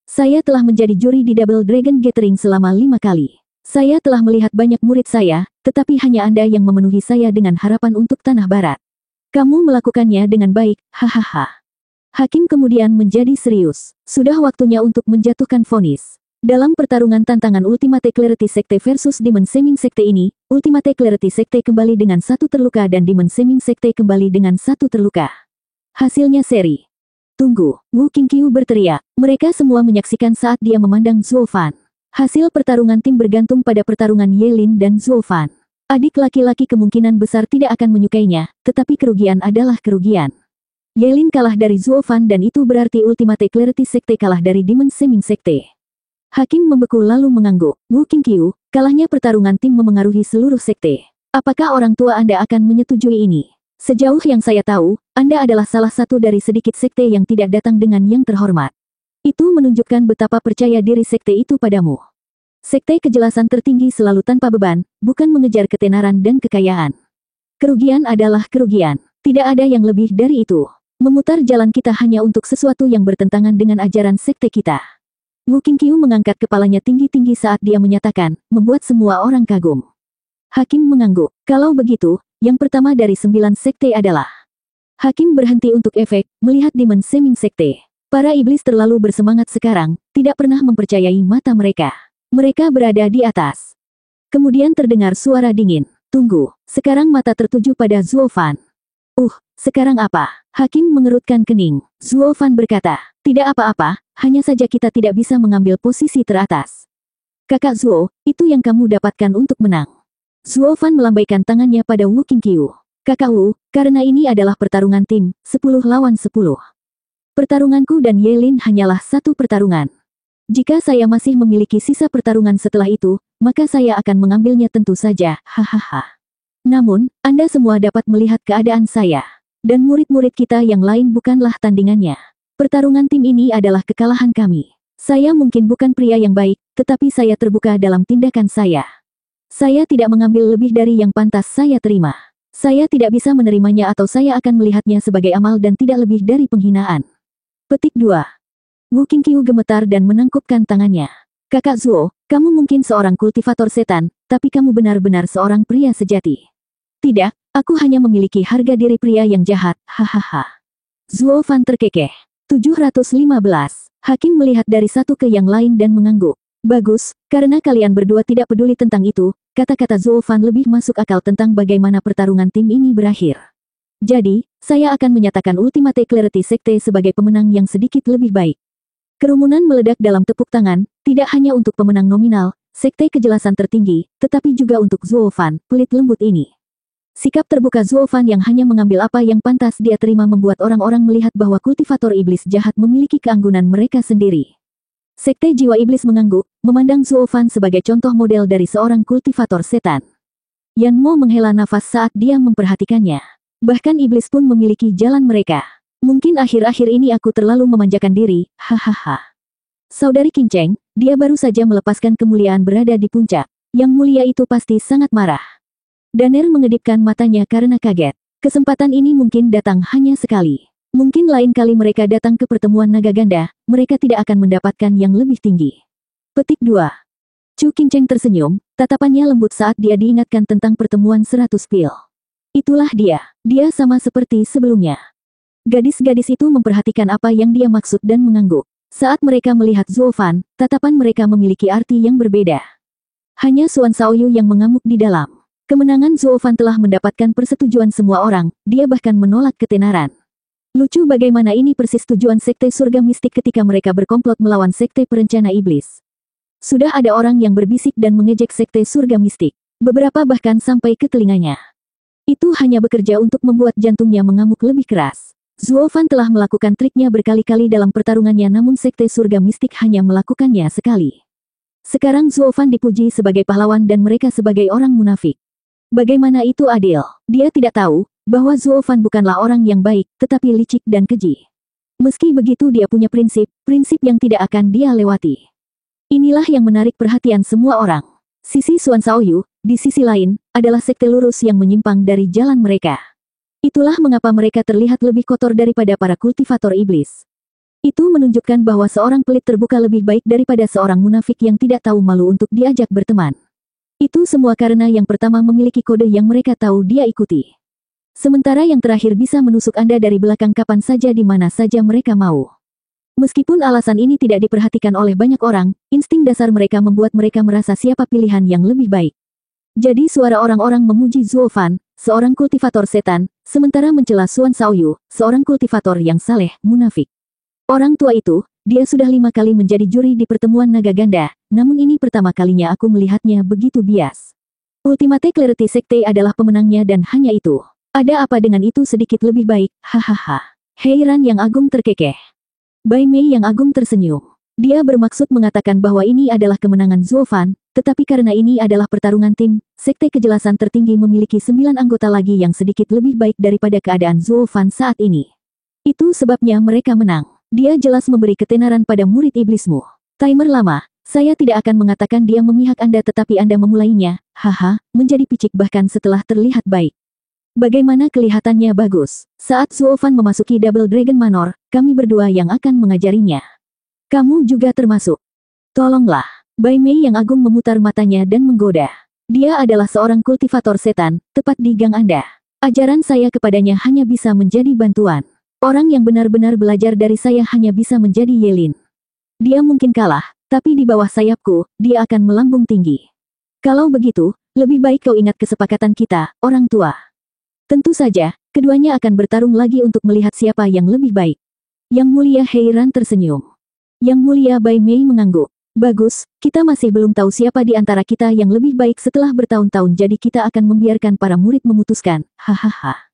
Saya telah menjadi juri di Double Dragon Gathering selama 5 kali. Saya telah melihat banyak murid saya, tetapi hanya Anda yang memenuhi saya dengan harapan untuk Tanah Barat. Kamu melakukannya dengan baik, hahaha. Hakim kemudian menjadi serius. Sudah waktunya untuk menjatuhkan vonis. Dalam pertarungan tantangan Ultimate Clarity Sekte versus Demon Seming Sekte ini, Ultimate Clarity Sekte kembali dengan 1 terluka dan Demon Seming Sekte kembali dengan 1 terluka. Hasilnya seri. Tunggu, Wu Qingqiu berteriak. Mereka semua menyaksikan saat dia memandang Zuo Fan. Hasil pertarungan tim bergantung pada pertarungan Ye Lin dan Zuo Fan. Adik laki-laki kemungkinan besar tidak akan menyukainya, tetapi kerugian adalah kerugian. Ye Lin kalah dari Zuo Fan dan itu berarti Ultimate Clarity Sekte kalah dari Demon Seming Sekte. Hakim membeku lalu mengangguk. Wu Qingqiu, kalahnya pertarungan tim memengaruhi seluruh sekte. Apakah orang tua Anda akan menyetujui ini? Sejauh yang saya tahu, Anda adalah salah satu dari sedikit sekte yang tidak datang dengan yang terhormat. Itu menunjukkan betapa percaya diri sekte itu padamu. Sekte kejelasan tertinggi selalu tanpa beban, bukan mengejar ketenaran dan kekayaan. Kerugian adalah kerugian. Tidak ada yang lebih dari itu. Memutar jalan kita hanya untuk sesuatu yang bertentangan dengan ajaran sekte kita. Wu Qingqiu mengangkat kepalanya tinggi-tinggi saat dia menyatakan, membuat semua orang kagum. Hakim mengangguk. Kalau begitu, yang pertama dari 9 sekte adalah. Hakim berhenti untuk efek, melihat Demon Seming Sekte. Para iblis terlalu bersemangat sekarang, tidak pernah mempercayai mata mereka. Mereka berada di atas. Kemudian terdengar suara dingin. Tunggu, sekarang mata tertuju pada Zuo Fan. Sekarang apa? Hakim mengerutkan kening. Zuo Fan berkata, tidak apa-apa, hanya saja kita tidak bisa mengambil posisi teratas. Kakak Zuo, itu yang kamu dapatkan untuk menang. Zuo Fan melambaikan tangannya pada Wu Qingqiu. Kakak Wu, karena ini adalah pertarungan tim, 10 lawan 10. Pertarunganku dan Ye Lin hanyalah 1 pertarungan. Jika saya masih memiliki sisa pertarungan setelah itu, maka saya akan mengambilnya tentu saja, hahaha. Namun, Anda semua dapat melihat keadaan saya. Dan murid-murid kita yang lain bukanlah tandingannya. Pertarungan tim ini adalah kekalahan kami. Saya mungkin bukan pria yang baik, tetapi saya terbuka dalam tindakan saya. Saya tidak mengambil lebih dari yang pantas saya terima. Saya tidak bisa menerimanya atau saya akan melihatnya sebagai amal dan tidak lebih dari penghinaan. Petik 2. Wu Qingqiu gemetar dan menangkupkan tangannya. Kakak Zuo, kamu mungkin seorang kultivator setan, tapi kamu benar-benar seorang pria sejati. Tidak, aku hanya memiliki harga diri pria yang jahat, hahaha. Zuo Fan terkekeh. 715. Hakim melihat dari satu ke yang lain dan mengangguk. Bagus, karena kalian berdua tidak peduli tentang itu, kata-kata Zuo Fan lebih masuk akal tentang bagaimana pertarungan tim ini berakhir. Jadi, saya akan menyatakan Ultimate Clarity Sekte sebagai pemenang yang sedikit lebih baik. Kerumunan meledak dalam tepuk tangan, tidak hanya untuk pemenang nominal, Sekte Kejelasan Tertinggi, tetapi juga untuk Zuo Fan, pelit lembut ini. Sikap terbuka Zuo Fan yang hanya mengambil apa yang pantas dia terima membuat orang-orang melihat bahwa kultivator iblis jahat memiliki keanggunan mereka sendiri. Sekte Jiwa Iblis mengangguk, memandang Zuo Fan sebagai contoh model dari seorang kultivator setan. Yan Mo menghela nafas saat dia memperhatikannya. Bahkan iblis pun memiliki jalan mereka. Mungkin akhir-akhir ini aku terlalu memanjakan diri, hahaha. Saudari Qing Cheng, dia baru saja melepaskan kemuliaan berada di puncak. Yang mulia itu pasti sangat marah. Daner mengedipkan matanya karena kaget. Kesempatan ini mungkin datang hanya sekali. Mungkin lain kali mereka datang ke pertemuan naga ganda, mereka tidak akan mendapatkan yang lebih tinggi. Petik 2. Chu Qingcheng tersenyum, tatapannya lembut saat dia diingatkan tentang pertemuan 100 pil. Itulah dia sama seperti sebelumnya. Gadis-gadis itu memperhatikan apa yang dia maksud dan mengangguk. Saat mereka melihat Zuo Fan, tatapan mereka memiliki arti yang berbeda. Hanya Xuan Shaoyu yang mengamuk di dalam. Kemenangan Zuo Fan telah mendapatkan persetujuan semua orang, dia bahkan menolak ketenaran. Lucu bagaimana ini persis tujuan Sekte Surga Mistik ketika mereka berkomplot melawan Sekte Perencana Iblis. Sudah ada orang yang berbisik dan mengejek Sekte Surga Mistik. Beberapa bahkan sampai ke telinganya. Itu hanya bekerja untuk membuat jantungnya mengamuk lebih keras. Zuo Fan telah melakukan triknya berkali-kali dalam pertarungannya namun Sekte Surga Mistik hanya melakukannya sekali. Sekarang Zuo Fan dipuji sebagai pahlawan dan mereka sebagai orang munafik. Bagaimana itu adil? Dia tidak tahu bahwa Zuo Fan bukanlah orang yang baik, tetapi licik dan keji. Meski begitu dia punya prinsip yang tidak akan dia lewati. Inilah yang menarik perhatian semua orang. Sisi Xuan Shaoyu, di sisi lain, adalah sekte lurus yang menyimpang dari jalan mereka. Itulah mengapa mereka terlihat lebih kotor daripada para kultivator iblis. Itu menunjukkan bahwa seorang pelit terbuka lebih baik daripada seorang munafik yang tidak tahu malu untuk diajak berteman. Itu semua karena yang pertama memiliki kode yang mereka tahu dia ikuti. Sementara yang terakhir bisa menusuk Anda dari belakang kapan saja di mana saja mereka mau. Meskipun alasan ini tidak diperhatikan oleh banyak orang, insting dasar mereka membuat mereka merasa siapa pilihan yang lebih baik. Jadi suara orang-orang memuji Zuo Fan, seorang kultivator setan, sementara mencela Xuan Shaoyu, seorang kultivator yang saleh, munafik. Orang tua itu, dia sudah 5 kali menjadi juri di pertemuan naga ganda, namun ini pertama kalinya aku melihatnya begitu bias. Ultimate Clarity Sekte adalah pemenangnya dan hanya itu. Ada apa dengan itu sedikit lebih baik, hahaha. Heiran yang agung terkekeh. Bai Mei yang agung tersenyum. Dia bermaksud mengatakan bahwa ini adalah kemenangan Zuo Fan, tetapi karena ini adalah pertarungan tim, Sekte Kejelasan Tertinggi memiliki 9 anggota lagi yang sedikit lebih baik daripada keadaan Zuo Fan saat ini. Itu sebabnya mereka menang. Dia jelas memberi ketenaran pada murid iblismu. Timer lama, saya tidak akan mengatakan dia memihak Anda tetapi Anda memulainya, haha, menjadi picik bahkan setelah terlihat baik. Bagaimana kelihatannya bagus. Saat Zuo Fan memasuki Double Dragon Manor, kami berdua yang akan mengajarinya. Kamu juga termasuk. Tolonglah. Bai Mei yang agung memutar matanya dan menggoda. Dia adalah seorang kultivator setan, tepat di gang Anda. Ajaran saya kepadanya hanya bisa menjadi bantuan. Orang yang benar-benar belajar dari saya hanya bisa menjadi Yelin. Dia mungkin kalah, tapi di bawah sayapku, dia akan melambung tinggi. Kalau begitu, lebih baik kau ingat kesepakatan kita, orang tua. Tentu saja, keduanya akan bertarung lagi untuk melihat siapa yang lebih baik. Yang mulia Heiran tersenyum. Yang mulia Bai Mei mengangguk. Bagus, kita masih belum tahu siapa di antara kita yang lebih baik setelah bertahun-tahun jadi kita akan membiarkan para murid memutuskan, hahaha.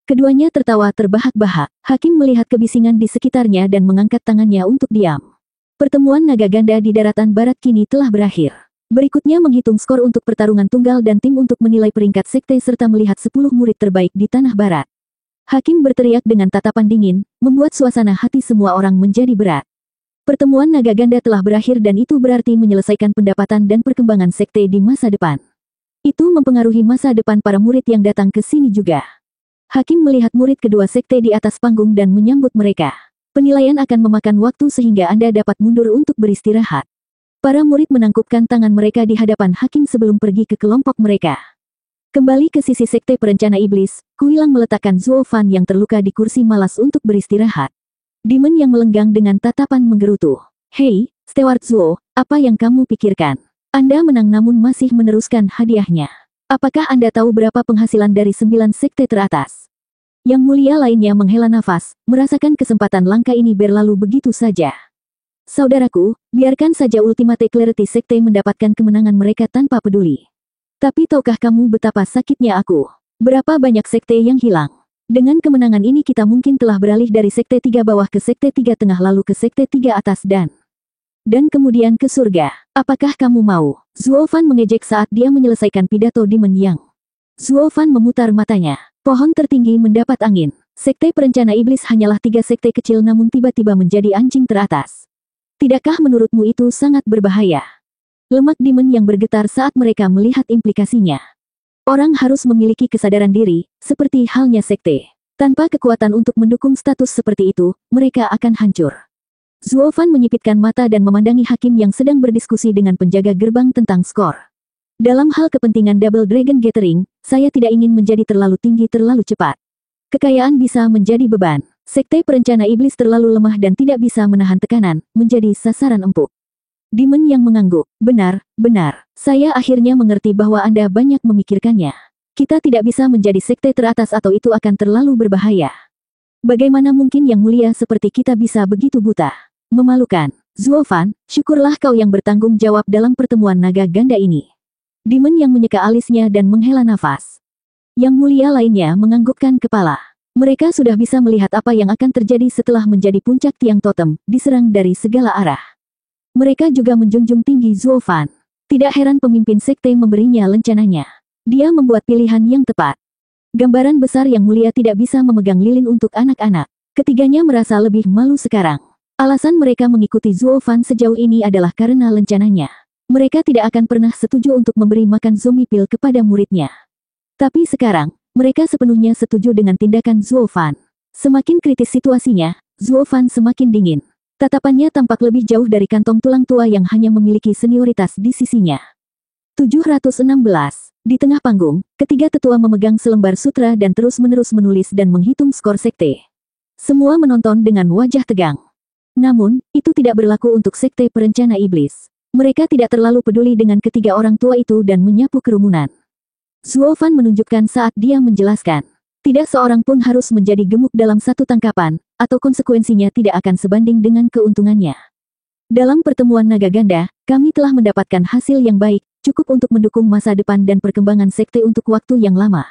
Keduanya tertawa terbahak-bahak. Hakim melihat kebisingan di sekitarnya dan mengangkat tangannya untuk diam. Pertemuan naga ganda di daratan barat kini telah berakhir. Berikutnya menghitung skor untuk pertarungan tunggal dan tim untuk menilai peringkat sekte serta melihat 10 murid terbaik di Tanah Barat. Hakim berteriak dengan tatapan dingin, membuat suasana hati semua orang menjadi berat. Pertemuan naga ganda telah berakhir dan itu berarti menyelesaikan pendapatan dan perkembangan sekte di masa depan. Itu mempengaruhi masa depan para murid yang datang ke sini juga. Hakim melihat murid kedua sekte di atas panggung dan menyambut mereka. Penilaian akan memakan waktu sehingga Anda dapat mundur untuk beristirahat. Para murid menangkupkan tangan mereka di hadapan hakim sebelum pergi ke kelompok mereka. Kembali ke sisi sekte perencana iblis, Kuilang meletakkan Zuo Fan yang terluka di kursi malas untuk beristirahat. Demon yang melenggang dengan tatapan menggerutu. Hei, Steward Zuo, apa yang kamu pikirkan? Anda menang namun masih meneruskan hadiahnya. Apakah Anda tahu berapa penghasilan dari 9 sekte teratas? Yang mulia lainnya menghela nafas, merasakan kesempatan langka ini berlalu begitu saja. Saudaraku, biarkan saja Ultimate Clarity Sekte mendapatkan kemenangan mereka tanpa peduli. Tapi tahukah kamu betapa sakitnya aku? Berapa banyak sekte yang hilang? Dengan kemenangan ini kita mungkin telah beralih dari sekte 3 bawah ke sekte 3 tengah lalu ke sekte 3 atas dan kemudian ke surga. Apakah kamu mau? Zuo Fan mengejek saat dia menyelesaikan pidato Demon Yang. Zuo Fan memutar matanya. Pohon tertinggi mendapat angin. Sekte perencana iblis hanyalah 3 sekte kecil namun tiba-tiba menjadi anjing teratas. Tidakkah menurutmu itu sangat berbahaya? Lemak Demon yang bergetar saat mereka melihat implikasinya. Orang harus memiliki kesadaran diri, seperti halnya sekte. Tanpa kekuatan untuk mendukung status seperti itu, mereka akan hancur. Zuo Fan menyipitkan mata dan memandangi hakim yang sedang berdiskusi dengan penjaga gerbang tentang skor. Dalam hal kepentingan Double Dragon Gathering, saya tidak ingin menjadi terlalu tinggi terlalu cepat. Kekayaan bisa menjadi beban. Sekte perencana iblis terlalu lemah dan tidak bisa menahan tekanan, menjadi sasaran empuk. Demon yang mengangguk. Benar, benar. Saya akhirnya mengerti bahwa Anda banyak memikirkannya. Kita tidak bisa menjadi sekte teratas atau itu akan terlalu berbahaya. Bagaimana mungkin yang mulia seperti kita bisa begitu buta? Memalukan. Zuo Fan, syukurlah kau yang bertanggung jawab dalam pertemuan naga ganda ini. Demon yang menyeka alisnya dan menghela nafas. Yang mulia lainnya menganggukkan kepala. Mereka sudah bisa melihat apa yang akan terjadi setelah menjadi puncak tiang totem, diserang dari segala arah. Mereka juga menjunjung tinggi Zuo Fan. Tidak heran pemimpin sekte memberinya lencananya. Dia membuat pilihan yang tepat. Gambaran besar yang mulia tidak bisa memegang lilin untuk anak-anak. Ketiganya merasa lebih malu sekarang. Alasan mereka mengikuti Zuo Fan sejauh ini adalah karena lencananya. Mereka tidak akan pernah setuju untuk memberi makan zombie pil kepada muridnya. Tapi sekarang, mereka sepenuhnya setuju dengan tindakan Zuo Fan. Semakin kritis situasinya, Zuo Fan semakin dingin. Tatapannya tampak lebih jauh dari kantong tulang tua yang hanya memiliki senioritas di sisinya. 716. Di tengah panggung, ketiga tetua memegang selembar sutra dan terus-menerus menulis dan menghitung skor sekte. Semua menonton dengan wajah tegang. Namun, itu tidak berlaku untuk sekte perencana iblis. Mereka tidak terlalu peduli dengan ketiga orang tua itu dan menyapu kerumunan. Zuo Fan menunjukkan saat dia menjelaskan. Tidak seorang pun harus menjadi gemuk dalam satu tangkapan, atau konsekuensinya tidak akan sebanding dengan keuntungannya. Dalam pertemuan naga ganda, kami telah mendapatkan hasil yang baik, cukup untuk mendukung masa depan dan perkembangan sekte untuk waktu yang lama.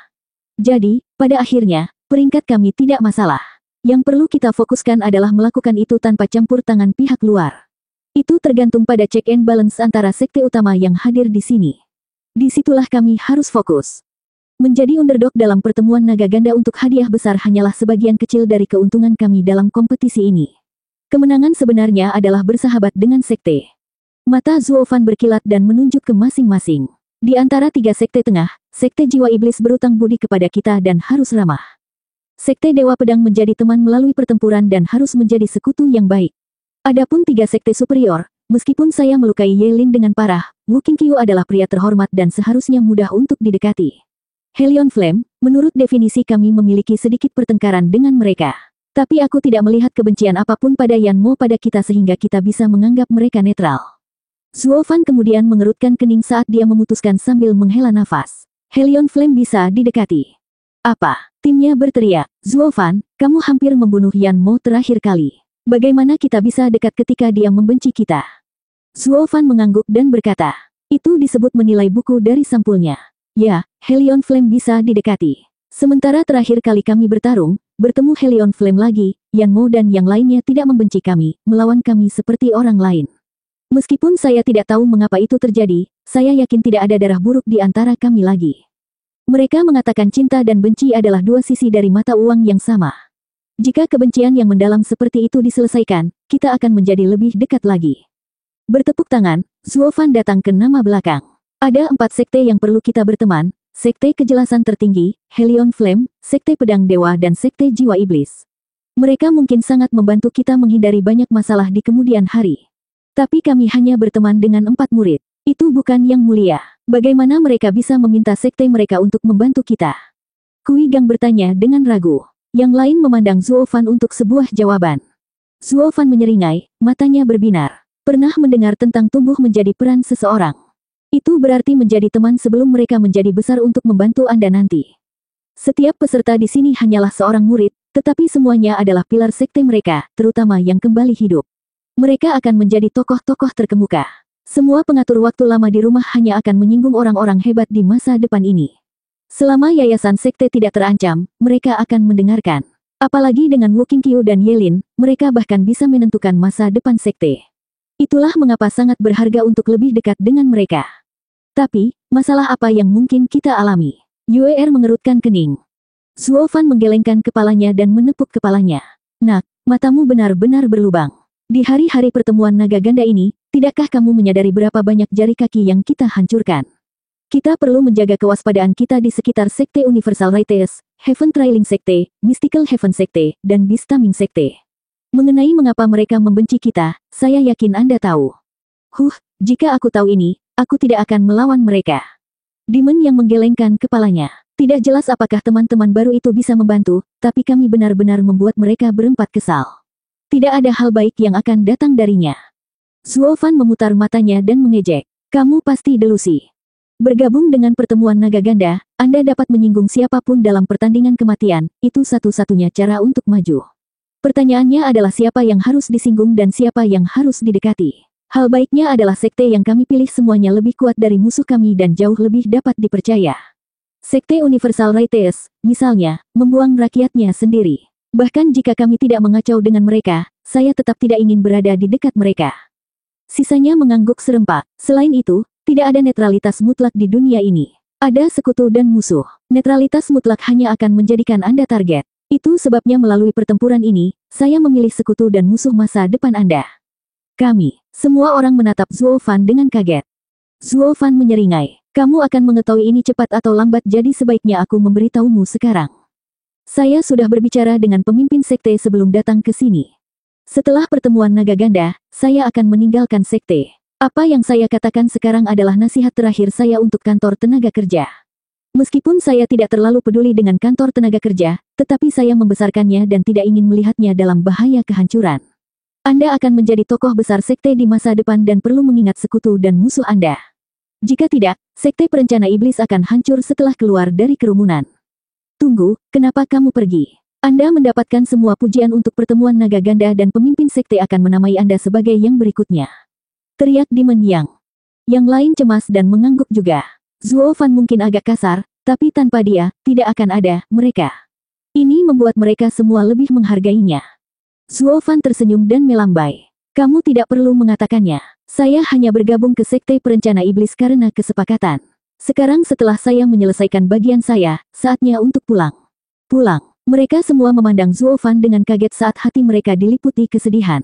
Jadi, pada akhirnya, peringkat kami tidak masalah. Yang perlu kita fokuskan adalah melakukan itu tanpa campur tangan pihak luar. Itu tergantung pada check and balance antara sekte utama yang hadir di sini. Disitulah kami harus fokus. Menjadi underdog dalam pertemuan naga ganda untuk hadiah besar hanyalah sebagian kecil dari keuntungan kami dalam kompetisi ini. Kemenangan sebenarnya adalah bersahabat dengan sekte. Mata Zuo Fan berkilat dan menunjuk ke masing-masing. Di antara 3 sekte tengah, sekte jiwa iblis berutang budi kepada kita dan harus ramah. Sekte Dewa Pedang menjadi teman melalui pertempuran dan harus menjadi sekutu yang baik. Adapun 3 sekte superior, meskipun saya melukai Ye Lin dengan parah, Wu Qingqiu adalah pria terhormat dan seharusnya mudah untuk didekati. Helion Flame, menurut definisi kami memiliki sedikit pertengkaran dengan mereka. Tapi aku tidak melihat kebencian apapun pada Yan Mo pada kita sehingga kita bisa menganggap mereka netral. Zuo Fan kemudian mengerutkan kening saat dia memutuskan sambil menghela nafas. Helion Flame bisa didekati. Apa? Timnya berteriak. Zuo Fan, kamu hampir membunuh Yan Mo terakhir kali. Bagaimana kita bisa dekat ketika dia membenci kita? Zuo Fan mengangguk dan berkata, itu disebut menilai buku dari sampulnya. Ya, Helion Flame bisa didekati. Sementara terakhir kali kami bertarung, bertemu Helion Flame lagi, Yan Mo dan yang lainnya tidak membenci kami, melawan kami seperti orang lain. Meskipun saya tidak tahu mengapa itu terjadi, saya yakin tidak ada darah buruk di antara kami lagi. Mereka mengatakan cinta dan benci adalah dua sisi dari mata uang yang sama. Jika kebencian yang mendalam seperti itu diselesaikan, kita akan menjadi lebih dekat lagi. Bertepuk tangan, Zuo Fan datang ke nama belakang. Ada 4 sekte yang perlu kita berteman, Sekte Kejelasan Tertinggi, Helion Flame, Sekte Pedang Dewa dan Sekte Jiwa Iblis. Mereka mungkin sangat membantu kita menghindari banyak masalah di kemudian hari. Tapi kami hanya berteman dengan 4 murid. Itu bukan yang mulia. Bagaimana mereka bisa meminta sekte mereka untuk membantu kita? Kui Gang bertanya dengan ragu. Yang lain memandang Zuo Fan untuk sebuah jawaban. Zuo Fan menyeringai, matanya berbinar. Pernah mendengar tentang tumbuh menjadi peran seseorang. Itu berarti menjadi teman sebelum mereka menjadi besar untuk membantu Anda nanti. Setiap peserta di sini hanyalah seorang murid, tetapi semuanya adalah pilar sekte mereka, terutama yang kembali hidup. Mereka akan menjadi tokoh-tokoh terkemuka. Semua pengatur waktu lama di rumah hanya akan menyinggung orang-orang hebat di masa depan ini. Selama yayasan sekte tidak terancam, mereka akan mendengarkan. Apalagi dengan Wu Qingqiu dan Yelin, mereka bahkan bisa menentukan masa depan sekte. Itulah mengapa sangat berharga untuk lebih dekat dengan mereka. Tapi, masalah apa yang mungkin kita alami? Yue mengerutkan kening. Zuo Fan menggelengkan kepalanya dan menepuk kepalanya. Nak, matamu benar-benar berlubang. Di hari-hari pertemuan naga ganda ini, tidakkah kamu menyadari berapa banyak jari kaki yang kita hancurkan? Kita perlu menjaga kewaspadaan kita di sekitar Sekte Universal Rites, Heaven Trailing Sekte, Mystical Heaven Sekte, dan Beastaming Sekte. Mengenai mengapa mereka membenci kita, saya yakin Anda tahu. Jika aku tahu ini, aku tidak akan melawan mereka. Demon yang menggelengkan kepalanya. Tidak jelas apakah teman-teman baru itu bisa membantu, tapi kami benar-benar membuat mereka berempat kesal. Tidak ada hal baik yang akan datang darinya. Zuo Fan memutar matanya dan mengejek. Kamu pasti delusi. Bergabung dengan pertemuan naga ganda, Anda dapat menyinggung siapapun dalam pertandingan kematian, itu satu-satunya cara untuk maju. Pertanyaannya adalah siapa yang harus disinggung dan siapa yang harus didekati. Hal baiknya adalah sekte yang kami pilih semuanya lebih kuat dari musuh kami dan jauh lebih dapat dipercaya. Sekte Universal Rites, misalnya, membuang rakyatnya sendiri. Bahkan jika kami tidak mengacau dengan mereka, saya tetap tidak ingin berada di dekat mereka. Sisanya mengangguk serempak. Selain itu, tidak ada netralitas mutlak di dunia ini. Ada sekutu dan musuh. Netralitas mutlak hanya akan menjadikan Anda target. Itu sebabnya melalui pertempuran ini, saya memilih sekutu dan musuh masa depan Anda. Kami, semua orang menatap Zuo Fan dengan kaget. Zuo Fan menyeringai. Kamu akan mengetahui ini cepat atau lambat jadi sebaiknya aku memberitahumu sekarang. Saya sudah berbicara dengan pemimpin sekte sebelum datang ke sini. Setelah pertemuan naga ganda, saya akan meninggalkan sekte. Apa yang saya katakan sekarang adalah nasihat terakhir saya untuk kantor tenaga kerja. Meskipun saya tidak terlalu peduli dengan kantor tenaga kerja, tetapi saya membesarkannya dan tidak ingin melihatnya dalam bahaya kehancuran. Anda akan menjadi tokoh besar sekte di masa depan dan perlu mengingat sekutu dan musuh Anda. Jika tidak, sekte perencana iblis akan hancur setelah keluar dari kerumunan. Tunggu, kenapa kamu pergi? Anda mendapatkan semua pujian untuk pertemuan naga ganda dan pemimpin sekte akan menamai Anda sebagai yang berikutnya. Teriak Demon Yang. Yang lain cemas dan mengangguk juga. Zuo Fan mungkin agak kasar, tapi tanpa dia, tidak akan ada mereka. Ini membuat mereka semua lebih menghargainya. Zuo Fan tersenyum dan melambai. Kamu tidak perlu mengatakannya. Saya hanya bergabung ke Sekte Perencana Iblis karena kesepakatan. Sekarang setelah saya menyelesaikan bagian saya, saatnya untuk pulang. Pulang. Mereka semua memandang Zuo Fan dengan kaget saat hati mereka diliputi kesedihan.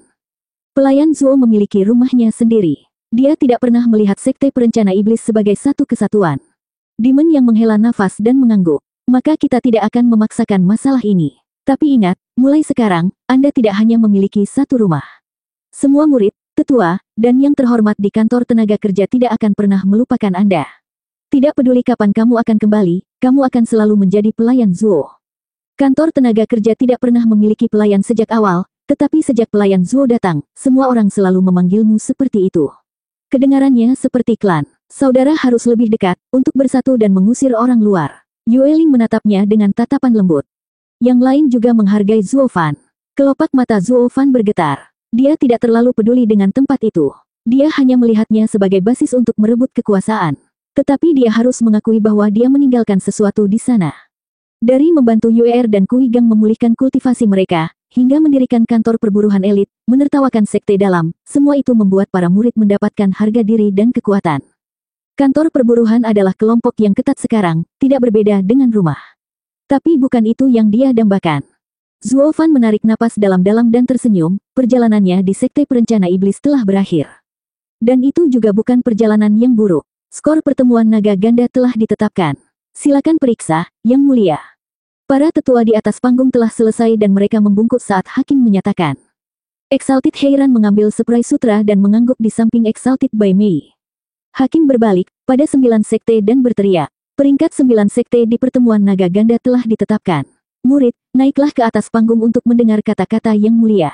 Pelayan Zuo memiliki rumahnya sendiri. Dia tidak pernah melihat Sekte Perencana Iblis sebagai satu kesatuan. Demon yang menghela nafas dan mengangguk. Maka kita tidak akan memaksakan masalah ini. Tapi ingat, mulai sekarang, Anda tidak hanya memiliki satu rumah. Semua murid, tetua, dan yang terhormat di kantor tenaga kerja tidak akan pernah melupakan Anda. Tidak peduli kapan kamu akan kembali, kamu akan selalu menjadi pelayan Zuo. Kantor tenaga kerja tidak pernah memiliki pelayan sejak awal, tetapi sejak pelayan Zuo datang, semua orang selalu memanggilmu seperti itu. Kedengarannya seperti klan. Saudara harus lebih dekat, untuk bersatu dan mengusir orang luar. Yueling menatapnya dengan tatapan lembut. Yang lain juga menghargai Zuo Fan. Kelopak mata Zuo Fan bergetar. Dia tidak terlalu peduli dengan tempat itu. Dia hanya melihatnya sebagai basis untuk merebut kekuasaan. Tetapi dia harus mengakui bahwa dia meninggalkan sesuatu di sana. Dari membantu Yuer dan Kui Gang memulihkan kultivasi mereka, hingga mendirikan kantor perburuhan elit, menertawakan sekte dalam, semua itu membuat para murid mendapatkan harga diri dan kekuatan. Kantor perburuhan adalah kelompok yang ketat sekarang, tidak berbeda dengan rumah. Tapi bukan itu yang dia dambakan. Zuo Fan menarik napas dalam-dalam dan tersenyum, perjalanannya di sekte perencana iblis telah berakhir. Dan itu juga bukan perjalanan yang buruk. Skor pertemuan naga ganda telah ditetapkan. Silakan periksa, Yang Mulia. Para tetua di atas panggung telah selesai dan mereka membungkuk saat hakim menyatakan. Exalted Heiran mengambil spray sutra dan mengangguk di samping Exalted Bai Mei. Hakim berbalik pada 9 sekte dan berteriak. Peringkat 9 sekte di pertemuan naga ganda telah ditetapkan. Murid, naiklah ke atas panggung untuk mendengar kata-kata yang mulia.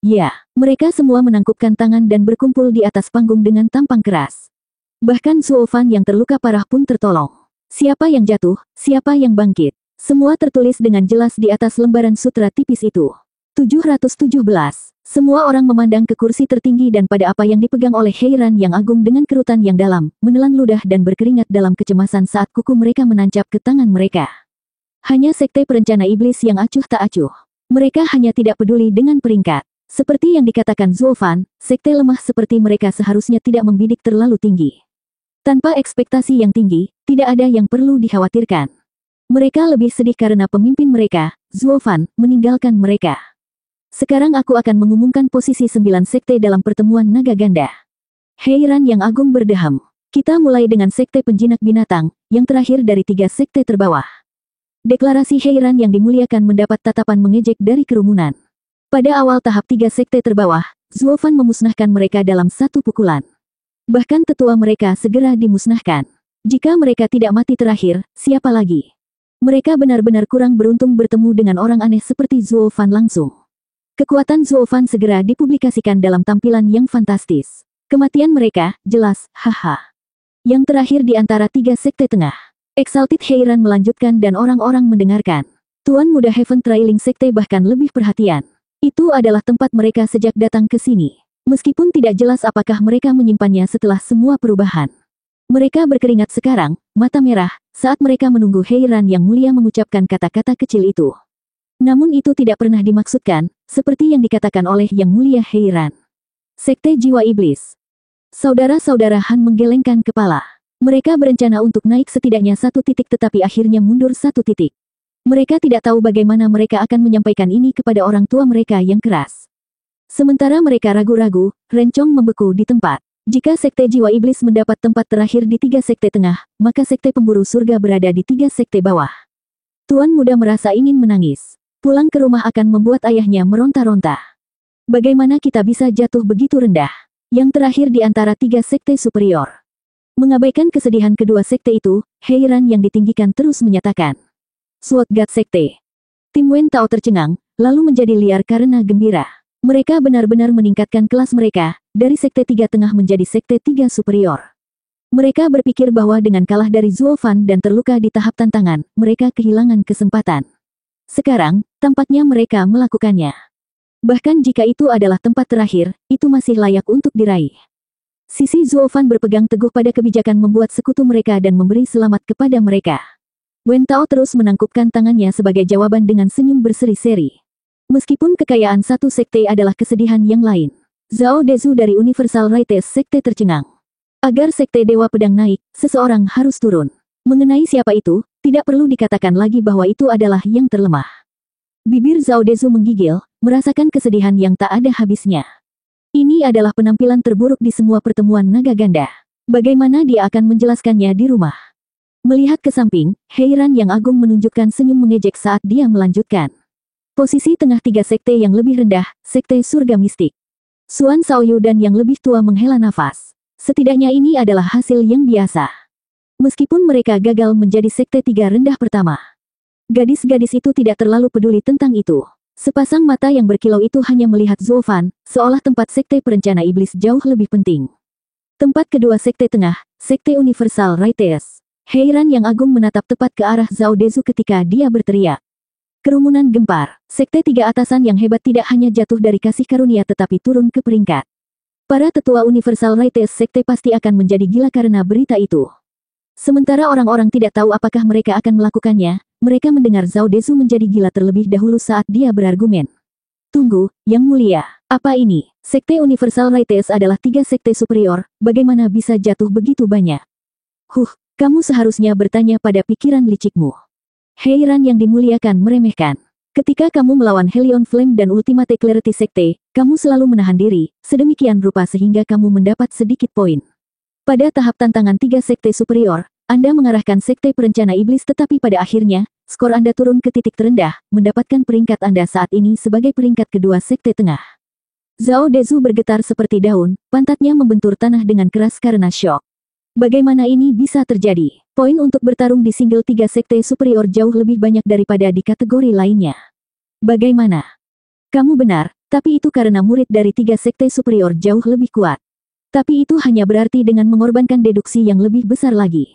Ya, mereka semua menangkupkan tangan dan berkumpul di atas panggung dengan tampang keras. Bahkan Zuo Fan yang terluka parah pun tertolong. Siapa yang jatuh, siapa yang bangkit. Semua tertulis dengan jelas di atas lembaran sutra tipis itu. 717. Semua orang memandang ke kursi tertinggi dan pada apa yang dipegang oleh Heiran yang agung dengan kerutan yang dalam, menelan ludah dan berkeringat dalam kecemasan saat kuku mereka menancap ke tangan mereka. Hanya sekte perencana iblis yang acuh tak acuh. Mereka hanya tidak peduli dengan peringkat. Seperti yang dikatakan Zuo Fan, sekte lemah seperti mereka seharusnya tidak membidik terlalu tinggi. Tanpa ekspektasi yang tinggi, tidak ada yang perlu dikhawatirkan. Mereka lebih sedih karena pemimpin mereka, Zuo Fan, meninggalkan mereka. Sekarang aku akan mengumumkan posisi 9 sekte dalam pertemuan naga ganda. Heiran yang agung berdeham. Kita mulai dengan sekte penjinak binatang, yang terakhir dari 3 sekte terbawah. Deklarasi Heiran yang dimuliakan mendapat tatapan mengejek dari kerumunan. Pada awal tahap 3 sekte terbawah, Zuo Fan memusnahkan mereka dalam satu pukulan. Bahkan tetua mereka segera dimusnahkan. Jika mereka tidak mati terakhir, siapa lagi? Mereka benar-benar kurang beruntung bertemu dengan orang aneh seperti Zuo Fan langsung. Kekuatan Zuo Fan segera dipublikasikan dalam tampilan yang fantastis. Kematian mereka, jelas, haha. Yang terakhir di antara 3 sekte tengah. Exalted Heiran melanjutkan dan orang-orang mendengarkan. Tuan Muda Heaven Trailing Sekte bahkan lebih perhatian. Itu adalah tempat mereka sejak datang ke sini. Meskipun tidak jelas apakah mereka menyimpannya setelah semua perubahan. Mereka berkeringat sekarang, mata merah, saat mereka menunggu Heiran yang mulia mengucapkan kata-kata kecil itu. Namun itu tidak pernah dimaksudkan, seperti yang dikatakan oleh Yang Mulia Heiran. Sekte Jiwa Iblis. Saudara-saudara Han menggelengkan kepala. Mereka berencana untuk naik setidaknya 1 titik tetapi akhirnya mundur 1 titik. Mereka tidak tahu bagaimana mereka akan menyampaikan ini kepada orang tua mereka yang keras. Sementara mereka ragu-ragu, Rencong membeku di tempat. Jika sekte jiwa iblis mendapat tempat terakhir di 3 sekte tengah, maka sekte pemburu surga berada di 3 sekte bawah. Tuan Muda merasa ingin menangis. Pulang ke rumah akan membuat ayahnya meronta-ronta. Bagaimana kita bisa jatuh begitu rendah? Yang terakhir di antara 3 sekte superior. Mengabaikan kesedihan kedua sekte itu, Heiran yang ditinggikan terus menyatakan. Sword God Sekte. Tim Wen Tao tercengang, lalu menjadi liar karena gembira. Mereka benar-benar meningkatkan kelas mereka, dari sekte 3 tengah menjadi sekte 3 superior. Mereka berpikir bahwa dengan kalah dari Zuo Fan dan terluka di tahap tantangan, mereka kehilangan kesempatan. Sekarang, tampaknya mereka melakukannya. Bahkan jika itu adalah tempat terakhir, itu masih layak untuk diraih. Sisi Zuo Fan berpegang teguh pada kebijakan membuat sekutu mereka dan memberi selamat kepada mereka. Wen Tao terus menangkupkan tangannya sebagai jawaban dengan senyum berseri-seri. Meskipun kekayaan satu sekte adalah kesedihan yang lain. Zhao Dezu dari Universal Rites Sekte tercengang. Agar sekte Dewa Pedang naik, seseorang harus turun. Mengenai siapa itu, tidak perlu dikatakan lagi bahwa itu adalah yang terlemah. Bibir Zhao Dezu menggigil, merasakan kesedihan yang tak ada habisnya. Ini adalah penampilan terburuk di semua pertemuan naga ganda. Bagaimana dia akan menjelaskannya di rumah? Melihat ke samping, Heiran yang agung menunjukkan senyum mengejek saat dia melanjutkan. Posisi tengah 3 sekte yang lebih rendah, sekte surga mistik. Suan Shaoyu dan yang lebih tua menghela nafas. Setidaknya ini adalah hasil yang biasa. Meskipun mereka gagal menjadi sekte 3 rendah pertama. Gadis-gadis itu tidak terlalu peduli tentang itu. Sepasang mata yang berkilau itu hanya melihat Zuo Fan, seolah tempat sekte perencana iblis jauh lebih penting. Tempat kedua sekte tengah, sekte Universal Rites. Heiran yang agung menatap tepat ke arah Zhao Dezu ketika dia berteriak. Kerumunan gempar, sekte 3 atasan yang hebat tidak hanya jatuh dari kasih karunia tetapi turun ke peringkat. Para tetua Universal Rites sekte pasti akan menjadi gila karena berita itu. Sementara orang-orang tidak tahu apakah mereka akan melakukannya, mereka mendengar Zhao Dezu menjadi gila terlebih dahulu saat dia berargumen. Tunggu, Yang Mulia. Apa ini? Sekte Universal Rites adalah 3 sekte superior, bagaimana bisa jatuh begitu banyak? Kamu seharusnya bertanya pada pikiran licikmu. Heiran yang dimuliakan meremehkan. Ketika kamu melawan Helion Flame dan Ultimate Clarity Sekte, kamu selalu menahan diri, sedemikian rupa sehingga kamu mendapat sedikit poin. Pada tahap tantangan 3 sekte superior, Anda mengarahkan sekte perencana iblis tetapi pada akhirnya, skor Anda turun ke titik terendah, mendapatkan peringkat Anda saat ini sebagai peringkat kedua sekte tengah. Zhao Dezu bergetar seperti daun, pantatnya membentur tanah dengan keras karena syok. Bagaimana ini bisa terjadi? Poin untuk bertarung di single 3 sekte superior jauh lebih banyak daripada di kategori lainnya. Bagaimana? Kamu benar, tapi itu karena murid dari 3 sekte superior jauh lebih kuat. Tapi itu hanya berarti dengan mengorbankan deduksi yang lebih besar lagi.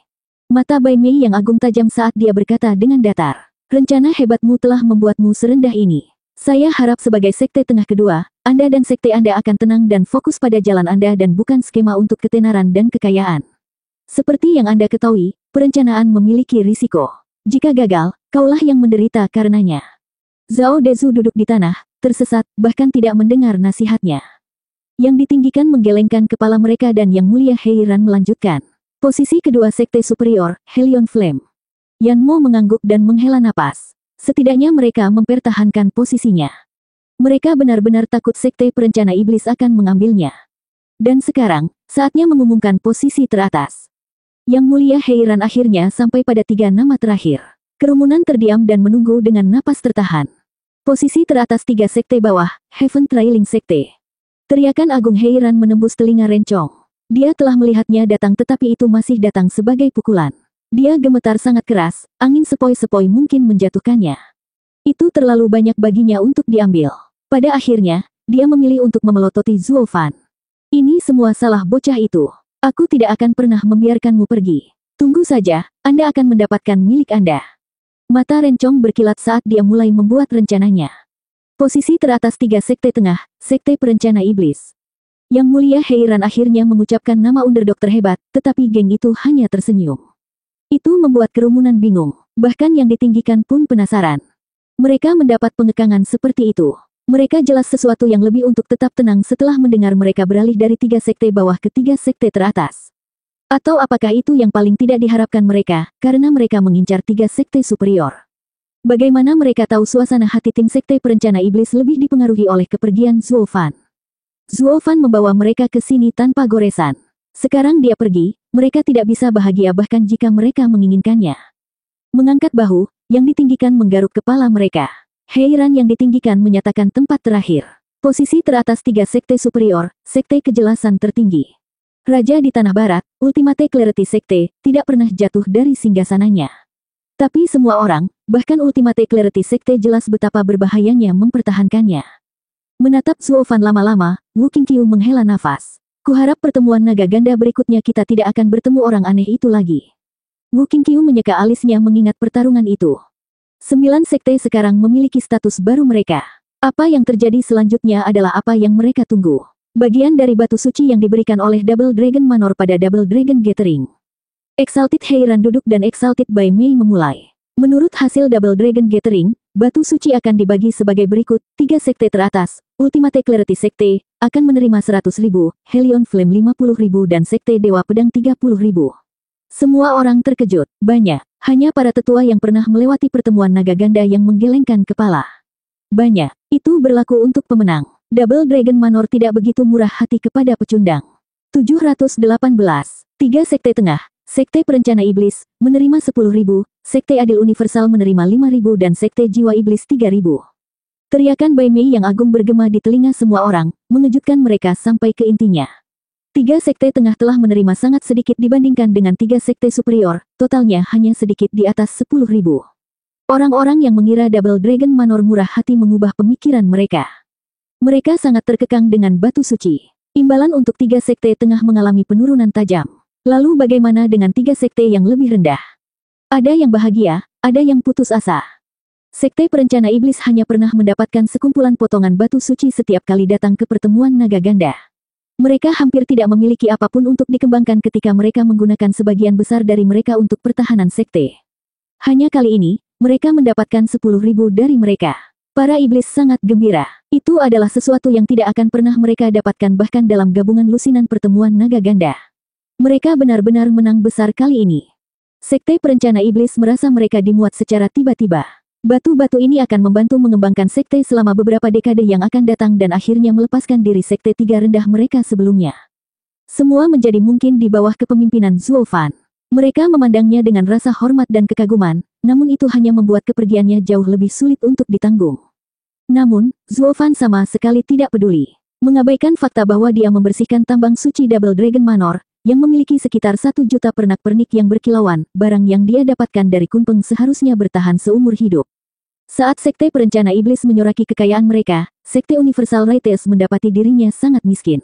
Mata Bai Mei yang agung tajam saat dia berkata dengan datar. Rencana hebatmu telah membuatmu serendah ini. Saya harap sebagai sekte tengah kedua, Anda dan sekte Anda akan tenang dan fokus pada jalan Anda dan bukan skema untuk ketenaran dan kekayaan. Seperti yang Anda ketahui, perencanaan memiliki risiko. Jika gagal, kaulah yang menderita karenanya. Zhao Dezu duduk di tanah, tersesat, bahkan tidak mendengar nasihatnya. Yang ditinggikan menggelengkan kepala mereka dan Yang Mulia Heiran melanjutkan. Posisi kedua sekte superior, Helion Flame. Yan Mo mengangguk dan menghela napas. Setidaknya mereka mempertahankan posisinya. Mereka benar-benar takut sekte perencana iblis akan mengambilnya. Dan sekarang, saatnya mengumumkan posisi teratas. Yang Mulia Heiran akhirnya sampai pada 3 nama terakhir. Kerumunan terdiam dan menunggu dengan napas tertahan. Posisi teratas 3 sekte bawah, Heaven Trailing Sekte. Teriakan agung Heiran menembus telinga Rencong. Dia telah melihatnya datang tetapi itu masih datang sebagai pukulan. Dia gemetar sangat keras, angin sepoi-sepoi mungkin menjatuhkannya. Itu terlalu banyak baginya untuk diambil. Pada akhirnya, dia memilih untuk memelototi Zuo Fan. Ini semua salah bocah itu. Aku tidak akan pernah membiarkanmu pergi. Tunggu saja, Anda akan mendapatkan milik Anda. Mata Rencong berkilat saat dia mulai membuat rencananya. Posisi teratas 3 sekte tengah, sekte perencana iblis. Yang Mulia Heiran akhirnya mengucapkan nama underdog terhebat, tetapi geng itu hanya tersenyum. Itu membuat kerumunan bingung, bahkan yang ditinggikan pun penasaran. Mereka mendapat pengekangan seperti itu. Mereka jelas sesuatu yang lebih untuk tetap tenang setelah mendengar mereka beralih dari 3 sekte bawah ke 3 sekte teratas. Atau apakah itu yang paling tidak diharapkan mereka, karena mereka mengincar 3 sekte superior. Bagaimana mereka tahu suasana hati tim sekte perencana iblis lebih dipengaruhi oleh kepergian Zuo Fan? Zuo Fan membawa mereka ke sini tanpa goresan. Sekarang dia pergi, mereka tidak bisa bahagia bahkan jika mereka menginginkannya. Mengangkat bahu, yang ditinggikan menggaruk kepala mereka. Heiran yang ditinggikan menyatakan tempat terakhir. Posisi teratas 3 sekte superior, sekte kejelasan tertinggi. Raja di Tanah Barat, Ultimate Clarity Sekte, tidak pernah jatuh dari singgasananya. Tapi semua orang, bahkan Ultimate Clarity Sekte jelas betapa berbahayanya mempertahankannya. Menatap Zuo Fan lama-lama, Wu Qingqiu menghela nafas. Kuharap pertemuan naga ganda berikutnya kita tidak akan bertemu orang aneh itu lagi. Wu Qingqiu menyeka alisnya mengingat pertarungan itu. 9 sekte sekarang memiliki status baru mereka. Apa yang terjadi selanjutnya adalah apa yang mereka tunggu. Bagian dari batu suci yang diberikan oleh Double Dragon Manor pada Double Dragon Gathering. Exalted Heiran duduk dan Exalted Bai Mei memulai. Menurut hasil Double Dragon Gathering, batu suci akan dibagi sebagai berikut, 3 sekte teratas, Ultimate Clarity Sekte, akan menerima 100.000, Helion Flame 50.000 dan Sekte Dewa Pedang 30.000. Semua orang terkejut, banyak, hanya para tetua yang pernah melewati pertemuan naga ganda yang menggelengkan kepala. Banyak, itu berlaku untuk pemenang. Double Dragon Manor tidak begitu murah hati kepada pecundang. 718, 3 sekte tengah, Sekte Perencana Iblis, menerima 10.000, Sekte Adil Universal menerima 5.000 dan Sekte Jiwa Iblis 3.000. Teriakan Bai Mei yang agung bergema di telinga semua orang, mengejutkan mereka sampai ke intinya. 3 sekte tengah telah menerima sangat sedikit dibandingkan dengan 3 sekte superior, totalnya hanya sedikit di atas 10.000. Orang-orang yang mengira Double Dragon Manor murah hati mengubah pemikiran mereka. Mereka sangat terkekang dengan batu suci. Imbalan untuk 3 sekte tengah mengalami penurunan tajam. Lalu bagaimana dengan 3 sekte yang lebih rendah? Ada yang bahagia, ada yang putus asa. Sekte Perencana Iblis hanya pernah mendapatkan sekumpulan potongan batu suci setiap kali datang ke pertemuan naga ganda. Mereka hampir tidak memiliki apapun untuk dikembangkan ketika mereka menggunakan sebagian besar dari mereka untuk pertahanan sekte. Hanya kali ini, mereka mendapatkan 10.000 dari mereka. Para iblis sangat gembira. Itu adalah sesuatu yang tidak akan pernah mereka dapatkan bahkan dalam gabungan lusinan pertemuan naga ganda. Mereka benar-benar menang besar kali ini. Sekte perencana iblis merasa mereka dimuat secara tiba-tiba. Batu-batu ini akan membantu mengembangkan sekte selama beberapa dekade yang akan datang dan akhirnya melepaskan diri sekte tiga rendah mereka sebelumnya. Semua menjadi mungkin di bawah kepemimpinan Zuo Fan. Mereka memandangnya dengan rasa hormat dan kekaguman, namun itu hanya membuat kepergiannya jauh lebih sulit untuk ditanggung. Namun, Zuo Fan sama sekali tidak peduli. Mengabaikan fakta bahwa dia membersihkan tambang suci Double Dragon Manor, yang memiliki sekitar 1 juta pernak-pernik yang berkilauan, barang yang dia dapatkan dari Kunpeng seharusnya bertahan seumur hidup. Saat Sekte Perencana Iblis menyoraki kekayaan mereka, Sekte Universal Rites mendapati dirinya sangat miskin.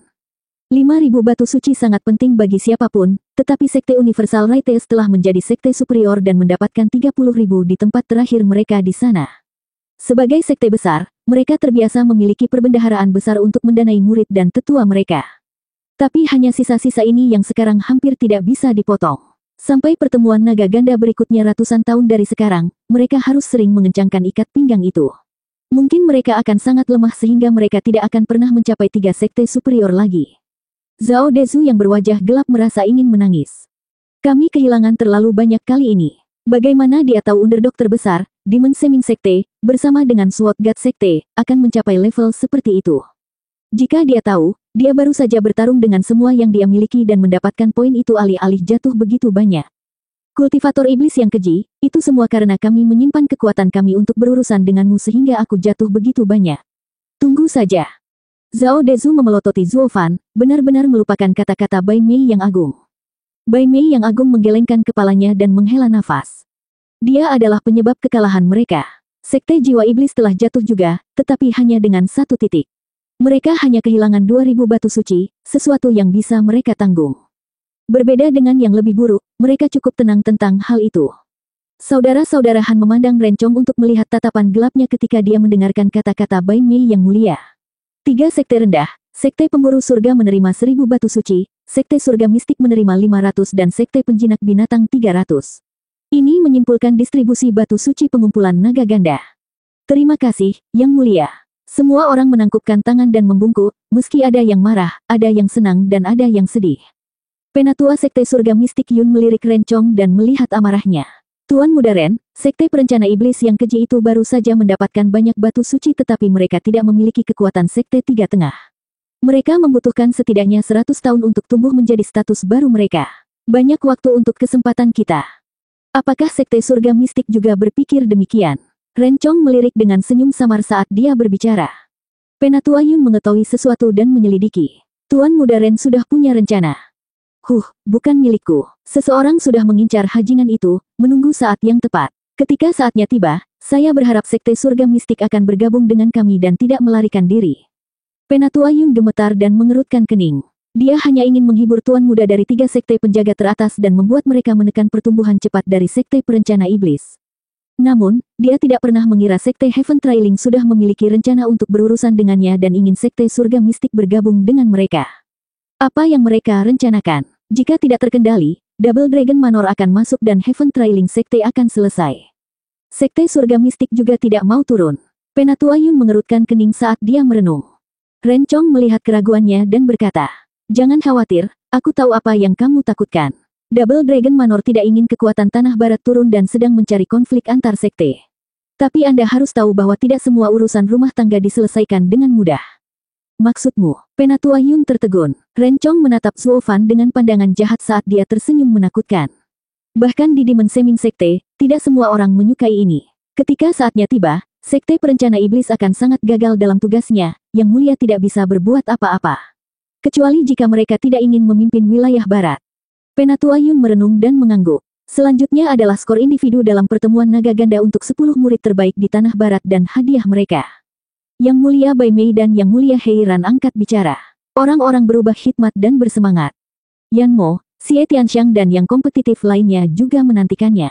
5.000 batu suci sangat penting bagi siapapun, tetapi Sekte Universal Rites telah menjadi sekte superior dan mendapatkan 30.000 di tempat terakhir mereka di sana. Sebagai sekte besar, mereka terbiasa memiliki perbendaharaan besar untuk mendanai murid dan tetua mereka. Tapi hanya sisa-sisa ini yang sekarang hampir tidak bisa dipotong. Sampai pertemuan naga ganda berikutnya ratusan tahun dari sekarang, mereka harus sering mengencangkan ikat pinggang itu. Mungkin mereka akan sangat lemah sehingga mereka tidak akan pernah mencapai 3 sekte superior lagi. Zhao Dezu yang berwajah gelap merasa ingin menangis. Kami kehilangan terlalu banyak kali ini. Bagaimana dia tahu underdog terbesar, Demon Seming Sekte, bersama dengan Sword God Sekte, akan mencapai level seperti itu? Jika dia tahu, dia baru saja bertarung dengan semua yang dia miliki dan mendapatkan poin itu alih-alih jatuh begitu banyak. Kultivator iblis yang keji, itu semua karena kami menyimpan kekuatan kami untuk berurusan denganmu sehingga aku jatuh begitu banyak. Tunggu saja. Zhao Dezu memelototi Zuo Fan, benar-benar melupakan kata-kata Bai Mei yang agung. Bai Mei yang agung menggelengkan kepalanya dan menghela nafas. Dia adalah penyebab kekalahan mereka. Sekte jiwa iblis telah jatuh juga, tetapi hanya dengan satu titik. Mereka hanya kehilangan 2.000 batu suci, sesuatu yang bisa mereka tanggung. Berbeda dengan yang lebih buruk, mereka cukup tenang tentang hal itu. Saudara-saudara Han memandang Rencong untuk melihat tatapan gelapnya ketika dia mendengarkan kata-kata Bai Mei yang mulia. 3 sekte rendah, Sekte Pemburu Surga menerima 1.000 batu suci, Sekte Surga Mistik menerima 500 dan Sekte Penjinak Binatang 300. Ini menyimpulkan distribusi batu suci pengumpulan naga ganda. Terima kasih, Yang Mulia. Semua orang menangkupkan tangan dan membungkuk, meski ada yang marah, ada yang senang dan ada yang sedih. Penatua Sekte Surga Mistik Yun melirik Rencong dan melihat amarahnya. Tuan Muda Ren, Sekte Perencana Iblis yang keji itu baru saja mendapatkan banyak batu suci tetapi mereka tidak memiliki kekuatan Sekte Tiga Tengah. Mereka membutuhkan setidaknya 100 tahun untuk tumbuh menjadi status baru mereka. Banyak waktu untuk kesempatan kita. Apakah Sekte Surga Mistik juga berpikir demikian? Rencong melirik dengan senyum samar saat dia berbicara. Penatua Yun mengetahui sesuatu dan menyelidiki. Tuan Muda Ren sudah punya rencana. Bukan milikku. Seseorang sudah mengincar hajingan itu, menunggu saat yang tepat. Ketika saatnya tiba, saya berharap Sekte Surga Mistik akan bergabung dengan kami dan tidak melarikan diri. Penatua Yun gemetar dan mengerutkan kening. Dia hanya ingin menghibur Tuan Muda dari 3 sekte penjaga teratas dan membuat mereka menekan pertumbuhan cepat dari Sekte Perencana Iblis. Namun, dia tidak pernah mengira Sekte Heaven Trailing sudah memiliki rencana untuk berurusan dengannya dan ingin Sekte Surga Mistik bergabung dengan mereka. Apa yang mereka rencanakan? Jika tidak terkendali, Double Dragon Manor akan masuk dan Heaven Trailing Sekte akan selesai. Sekte Surga Mistik juga tidak mau turun. Penatua Yun mengerutkan kening saat dia merenung. Rencong melihat keraguannya dan berkata, "Jangan khawatir, aku tahu apa yang kamu takutkan. Double Dragon Manor tidak ingin kekuatan Tanah Barat turun dan sedang mencari konflik antar sekte. Tapi Anda harus tahu bahwa tidak semua urusan rumah tangga diselesaikan dengan mudah." Maksudmu? Penatua Yun tertegun. Rencong menatap Zuo Fan dengan pandangan jahat saat dia tersenyum menakutkan. Bahkan di Demon Seming Sekte, tidak semua orang menyukai ini. Ketika saatnya tiba, Sekte Perencana Iblis akan sangat gagal dalam tugasnya, Yang Mulia tidak bisa berbuat apa-apa. Kecuali jika mereka tidak ingin memimpin wilayah barat. Penatua Yun merenung dan mengangguk. Selanjutnya adalah skor individu dalam pertemuan naga ganda untuk 10 murid terbaik di Tanah Barat dan hadiah mereka. Yang Mulia Bai Mei dan Yang Mulia Heiran angkat bicara. Orang-orang berubah hikmat dan bersemangat. Yan Mo, Xie Tianxiang dan yang kompetitif lainnya juga menantikannya.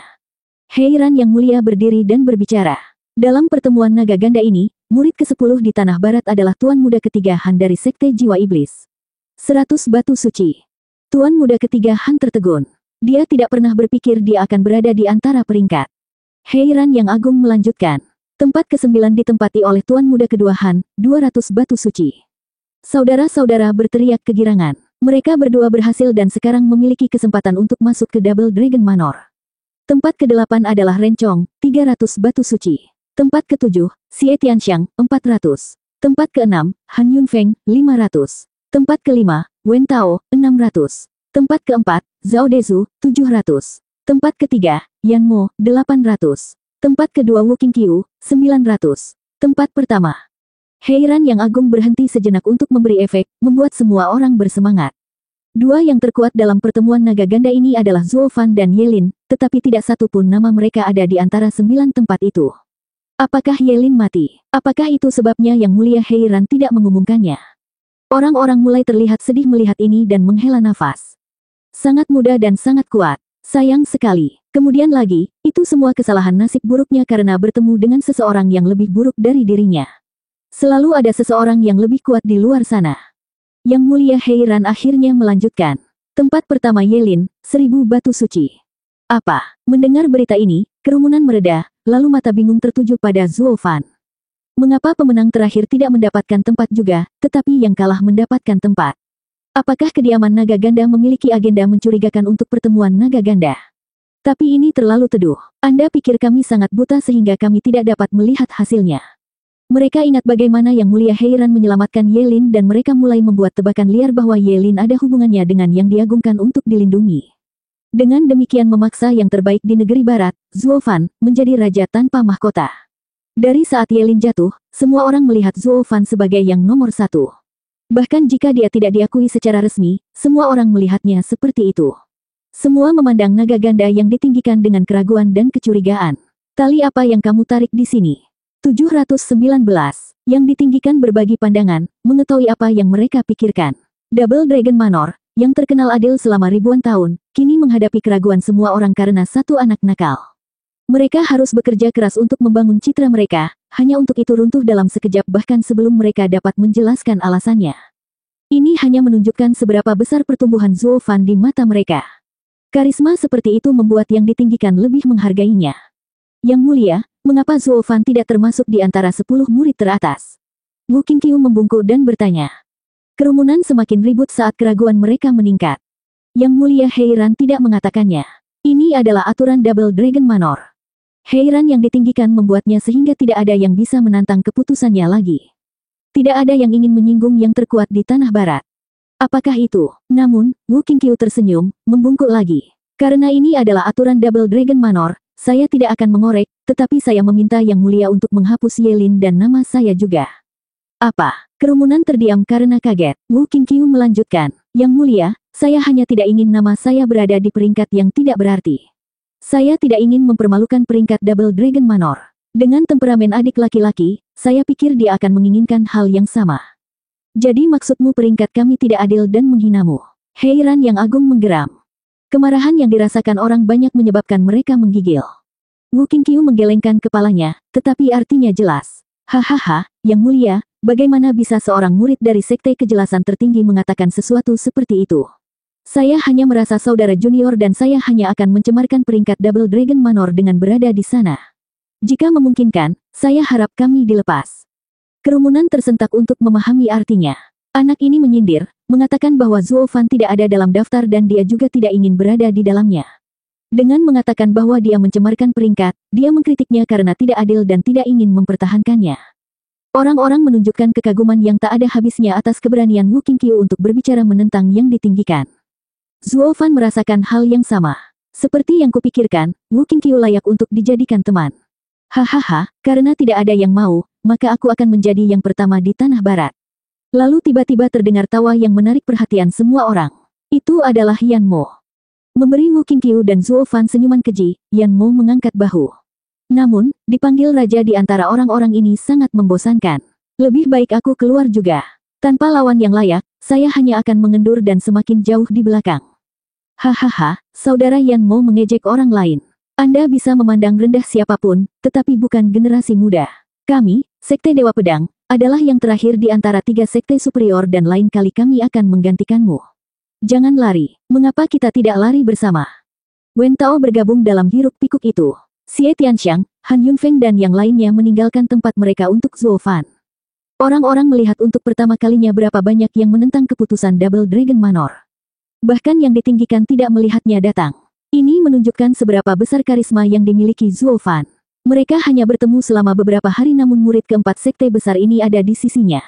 Heiran Yang Mulia berdiri dan berbicara. Dalam pertemuan naga ganda ini, murid ke-10 di Tanah Barat adalah Tuan Muda ketiga Han dari Sekte Jiwa Iblis. 100 batu suci. Tuan Muda ketiga Han tertegun. Dia tidak pernah berpikir dia akan berada di antara peringkat. Heiran yang agung melanjutkan. Tempat ke-9 ditempati oleh Tuan Muda kedua Han, 200 batu suci. Saudara-saudara berteriak kegirangan. Mereka berdua berhasil dan sekarang memiliki kesempatan untuk masuk ke Double Dragon Manor. Tempat ke-8 adalah Rencong, 300 batu suci. Tempat ke-7, Xie Tianxiang, 400. Tempat ke-6, Han Yunfeng, 500. Tempat ke-5, Wen Tao, 600. Tempat ke-4, Zhao Dezu, 700. Tempat ke-3, Yan Mo, 800. Tempat kedua Wu Qingqiu, 900. Tempat pertama. Heiran yang agung berhenti sejenak untuk memberi efek, membuat semua orang bersemangat. Dua yang terkuat dalam pertemuan naga ganda ini adalah Zhuo Fan dan Yelin, tetapi tidak satu pun nama mereka ada di antara 9 tempat itu. Apakah Yelin mati? Apakah itu sebabnya Yang Mulia Heiran tidak mengumumkannya? Orang-orang mulai terlihat sedih melihat ini dan menghela nafas. Sangat muda dan sangat kuat. Sayang sekali. Kemudian lagi, itu semua kesalahan nasib buruknya karena bertemu dengan seseorang yang lebih buruk dari dirinya. Selalu ada seseorang yang lebih kuat di luar sana. Yang Mulia Heiran akhirnya melanjutkan. Tempat pertama Yelin, 1000 batu suci. Apa? Mendengar berita ini, kerumunan mereda, lalu mata bingung tertuju pada Zhuo Fan. Mengapa pemenang terakhir tidak mendapatkan tempat juga, tetapi yang kalah mendapatkan tempat? Apakah kediaman naga ganda memiliki agenda mencurigakan untuk pertemuan naga ganda? Tapi ini terlalu teduh. Anda pikir kami sangat buta sehingga kami tidak dapat melihat hasilnya. Mereka ingat bagaimana Yang Mulia Heiran menyelamatkan Yelin dan mereka mulai membuat tebakan liar bahwa Yelin ada hubungannya dengan yang diagungkan untuk dilindungi. Dengan demikian memaksa yang terbaik di negeri barat, Zhuo Fan menjadi raja tanpa mahkota. Dari saat Yelin jatuh, semua orang melihat Zhuo Fan sebagai yang nomor 1. Bahkan jika dia tidak diakui secara resmi, semua orang melihatnya seperti itu. Semua memandang naga ganda yang ditinggikan dengan keraguan dan kecurigaan. Tali apa yang kamu tarik di sini? 719. Yang ditinggikan berbagi pandangan, mengetahui apa yang mereka pikirkan. Double Dragon Manor, yang terkenal adil selama ribuan tahun, kini menghadapi keraguan semua orang karena satu anak nakal. Mereka harus bekerja keras untuk membangun citra mereka, hanya untuk itu runtuh dalam sekejap bahkan sebelum mereka dapat menjelaskan alasannya. Ini hanya menunjukkan seberapa besar pertumbuhan Zhuo Fan di mata mereka. Karisma seperti itu membuat yang ditinggikan lebih menghargainya. Yang Mulia, mengapa Zhuo Fan tidak termasuk di antara 10 murid teratas? Wu Qingqiu membungkuk dan bertanya. Kerumunan semakin ribut saat keraguan mereka meningkat. Yang Mulia Heiran tidak mengatakannya. Ini adalah aturan Double Dragon Manor. Heiran yang ditinggikan membuatnya sehingga tidak ada yang bisa menantang keputusannya lagi. Tidak ada yang ingin menyinggung yang terkuat di tanah barat. Apakah itu? Namun, Wu Qingqiu tersenyum, membungkuk lagi. Karena ini adalah aturan Double Dragon Manor, saya tidak akan mengorek, tetapi saya meminta Yang Mulia untuk menghapus Yelin dan nama saya juga. Apa? Kerumunan terdiam karena kaget. Wu Qingqiu melanjutkan. Yang Mulia, saya hanya tidak ingin nama saya berada di peringkat yang tidak berarti. Saya tidak ingin mempermalukan peringkat Double Dragon Manor. Dengan temperamen adik laki-laki, saya pikir dia akan menginginkan hal yang sama. Jadi maksudmu peringkat kami tidak adil dan menghinamu. Heiran yang agung menggeram. Kemarahan yang dirasakan orang banyak menyebabkan mereka menggigil. Wu Qingqiu menggelengkan kepalanya, tetapi artinya jelas. Hahaha, Yang Mulia, bagaimana bisa seorang murid dari Sekte Kejelasan Tertinggi mengatakan sesuatu seperti itu? Saya hanya merasa saudara junior dan saya hanya akan mencemarkan peringkat Double Dragon Manor dengan berada di sana. Jika memungkinkan, saya harap kami dilepas. Kerumunan tersentak untuk memahami artinya. Anak ini menyindir, mengatakan bahwa Zhuo Fan tidak ada dalam daftar dan dia juga tidak ingin berada di dalamnya. Dengan mengatakan bahwa dia mencemarkan peringkat, dia mengkritiknya karena tidak adil dan tidak ingin mempertahankannya. Orang-orang menunjukkan kekaguman yang tak ada habisnya atas keberanian Wu Qingqiu untuk berbicara menentang yang ditinggikan. Zhuo Fan merasakan hal yang sama. Seperti yang kupikirkan, Wu Qingqiu layak untuk dijadikan teman. Hahaha, karena tidak ada yang mau, maka aku akan menjadi yang pertama di tanah barat. Lalu tiba-tiba terdengar tawa yang menarik perhatian semua orang. Itu adalah Yan Mo. Memberi Wu Qingqiu dan Zhuo Fan senyuman keji, Yan Mo mengangkat bahu. Namun, dipanggil raja di antara orang-orang ini sangat membosankan. Lebih baik aku keluar juga. Tanpa lawan yang layak, saya hanya akan mengendur dan semakin jauh di belakang. Hahaha, saudara Yan Mo mengejek orang lain. Anda bisa memandang rendah siapapun, tetapi bukan generasi muda. Kami, Sekte Dewa Pedang, adalah yang terakhir di antara 3 sekte superior dan lain kali kami akan menggantikanmu. Jangan lari. Mengapa kita tidak lari bersama? Wen Tao bergabung dalam hiruk pikuk itu. Xie Tianxiang, Han Yunfeng dan yang lainnya meninggalkan tempat mereka untuk Zuo Fan. Orang-orang melihat untuk pertama kalinya berapa banyak yang menentang keputusan Double Dragon Manor. Bahkan yang ditinggikan tidak melihatnya datang. Ini menunjukkan seberapa besar karisma yang dimiliki Zuo Fan. Mereka hanya bertemu selama beberapa hari namun murid keempat sekte besar ini ada di sisinya.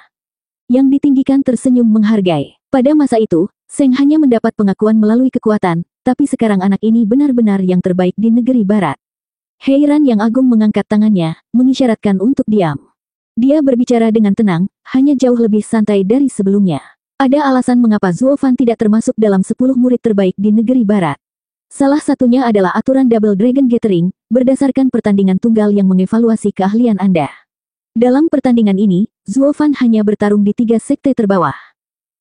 Yang ditinggikan tersenyum menghargai. Pada masa itu, Seng hanya mendapat pengakuan melalui kekuatan, tapi sekarang anak ini benar-benar yang terbaik di negeri barat. Heiran yang agung mengangkat tangannya, mengisyaratkan untuk diam. Dia berbicara dengan tenang, hanya jauh lebih santai dari sebelumnya. Ada alasan mengapa Zuo Fan tidak termasuk dalam 10 murid terbaik di negeri barat. Salah satunya adalah aturan Double Dragon Gathering, berdasarkan pertandingan tunggal yang mengevaluasi keahlian Anda. Dalam pertandingan ini, Zuo Fan hanya bertarung di 3 sekte terbawah.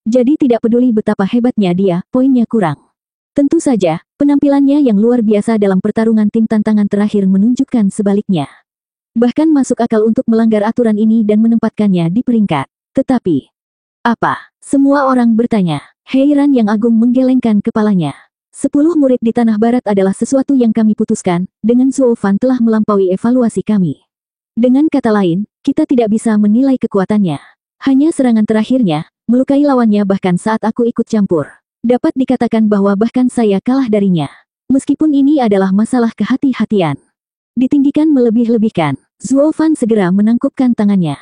Jadi tidak peduli betapa hebatnya dia, poinnya kurang. Tentu saja, penampilannya yang luar biasa dalam pertarungan tim tantangan terakhir menunjukkan sebaliknya. Bahkan masuk akal untuk melanggar aturan ini dan menempatkannya di peringkat. Tetapi, apa? Semua orang bertanya. Heiran yang agung menggelengkan kepalanya. 10 murid di Tanah Barat adalah sesuatu yang kami putuskan, dengan Zuo Fan telah melampaui evaluasi kami. Dengan kata lain, kita tidak bisa menilai kekuatannya. Hanya serangan terakhirnya, melukai lawannya bahkan saat aku ikut campur. Dapat dikatakan bahwa bahkan saya kalah darinya. Meskipun ini adalah masalah kehati-hatian. Ditinggikan melebih-lebihkan, Zuo Fan segera menangkupkan tangannya.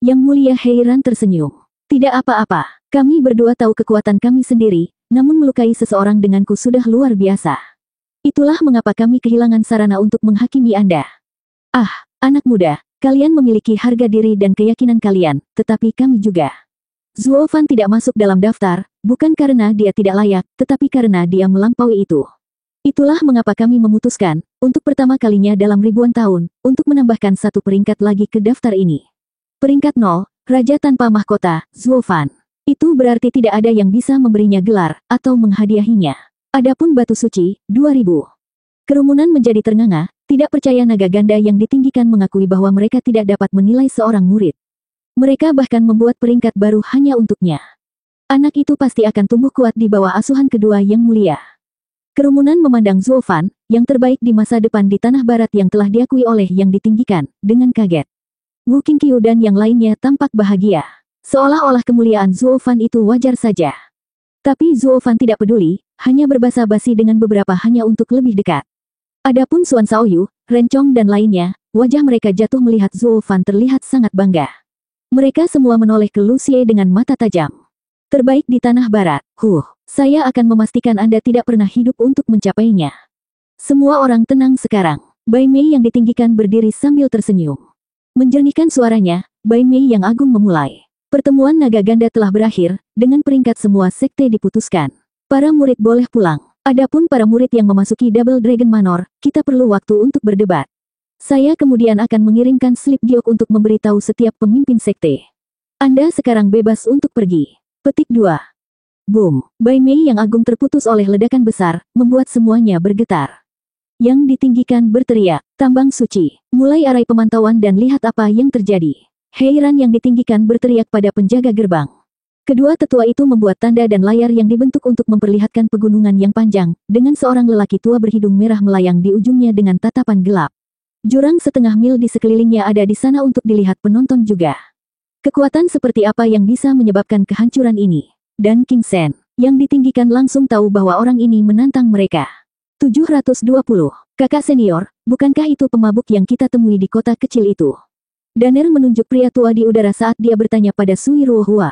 Yang Mulia Heiran tersenyum. Tidak apa-apa, kami berdua tahu kekuatan kami sendiri, namun melukai seseorang denganku sudah luar biasa. Itulah mengapa kami kehilangan sarana untuk menghakimi Anda. Ah, anak muda, kalian memiliki harga diri dan keyakinan kalian, tetapi kami juga. Zuo Fan tidak masuk dalam daftar, bukan karena dia tidak layak, tetapi karena dia melampaui itu. Itulah mengapa kami memutuskan, untuk pertama kalinya dalam ribuan tahun, untuk menambahkan 1 peringkat lagi ke daftar ini. Peringkat 0, Raja Tanpa Mahkota, Zuo Fan. Itu berarti tidak ada yang bisa memberinya gelar, atau menghadiahinya. Adapun Batu Suci, 2000. Kerumunan menjadi ternganga, tidak percaya naga ganda yang ditinggikan mengakui bahwa mereka tidak dapat menilai seorang murid. Mereka bahkan membuat peringkat baru hanya untuknya. Anak itu pasti akan tumbuh kuat di bawah asuhan kedua yang mulia. Kerumunan memandang Zuo Fan, yang terbaik di masa depan di Tanah Barat yang telah diakui oleh yang ditinggikan, dengan kaget. Wu Qingqiu dan yang lainnya tampak bahagia. Seolah-olah kemuliaan Zuo Fan itu wajar saja. Tapi Zuo Fan tidak peduli, hanya berbasa-basi dengan beberapa hanya untuk lebih dekat. Adapun Xuan Shaoyu, Ren Chong dan lainnya, wajah mereka jatuh melihat Zuo Fan terlihat sangat bangga. Mereka semua menoleh ke Lu Xie dengan mata tajam. Terbaik di Tanah Barat, saya akan memastikan Anda tidak pernah hidup untuk mencapainya. Semua orang tenang sekarang. Bai Mei yang ditinggikan berdiri sambil tersenyum. Menjernihkan suaranya, Bai Mei yang agung memulai. Pertemuan naga ganda telah berakhir, dengan peringkat semua sekte diputuskan. Para murid boleh pulang. Adapun para murid yang memasuki Double Dragon Manor, kita perlu waktu untuk berdebat. Saya kemudian akan mengirimkan slip giok untuk memberitahu setiap pemimpin sekte. Anda sekarang bebas untuk pergi. Petik 2. Boom. Bai Mei yang agung terputus oleh ledakan besar, membuat semuanya bergetar. Yang ditinggikan berteriak, tambang suci. Mulai arai pemantauan dan lihat apa yang terjadi. Heiran yang ditinggikan berteriak pada penjaga gerbang. Kedua tetua itu membuat tanda dan layar yang dibentuk untuk memperlihatkan pegunungan yang panjang, dengan seorang lelaki tua berhidung merah melayang di ujungnya dengan tatapan gelap. Jurang setengah mil di sekelilingnya ada di sana untuk dilihat penonton juga. Kekuatan seperti apa yang bisa menyebabkan kehancuran ini? Dan King Sen, yang ditinggikan langsung tahu bahwa orang ini menantang mereka. 720. Kakak senior, bukankah itu pemabuk yang kita temui di kota kecil itu? Daner menunjuk pria tua di udara saat dia bertanya pada Sui Ruohua.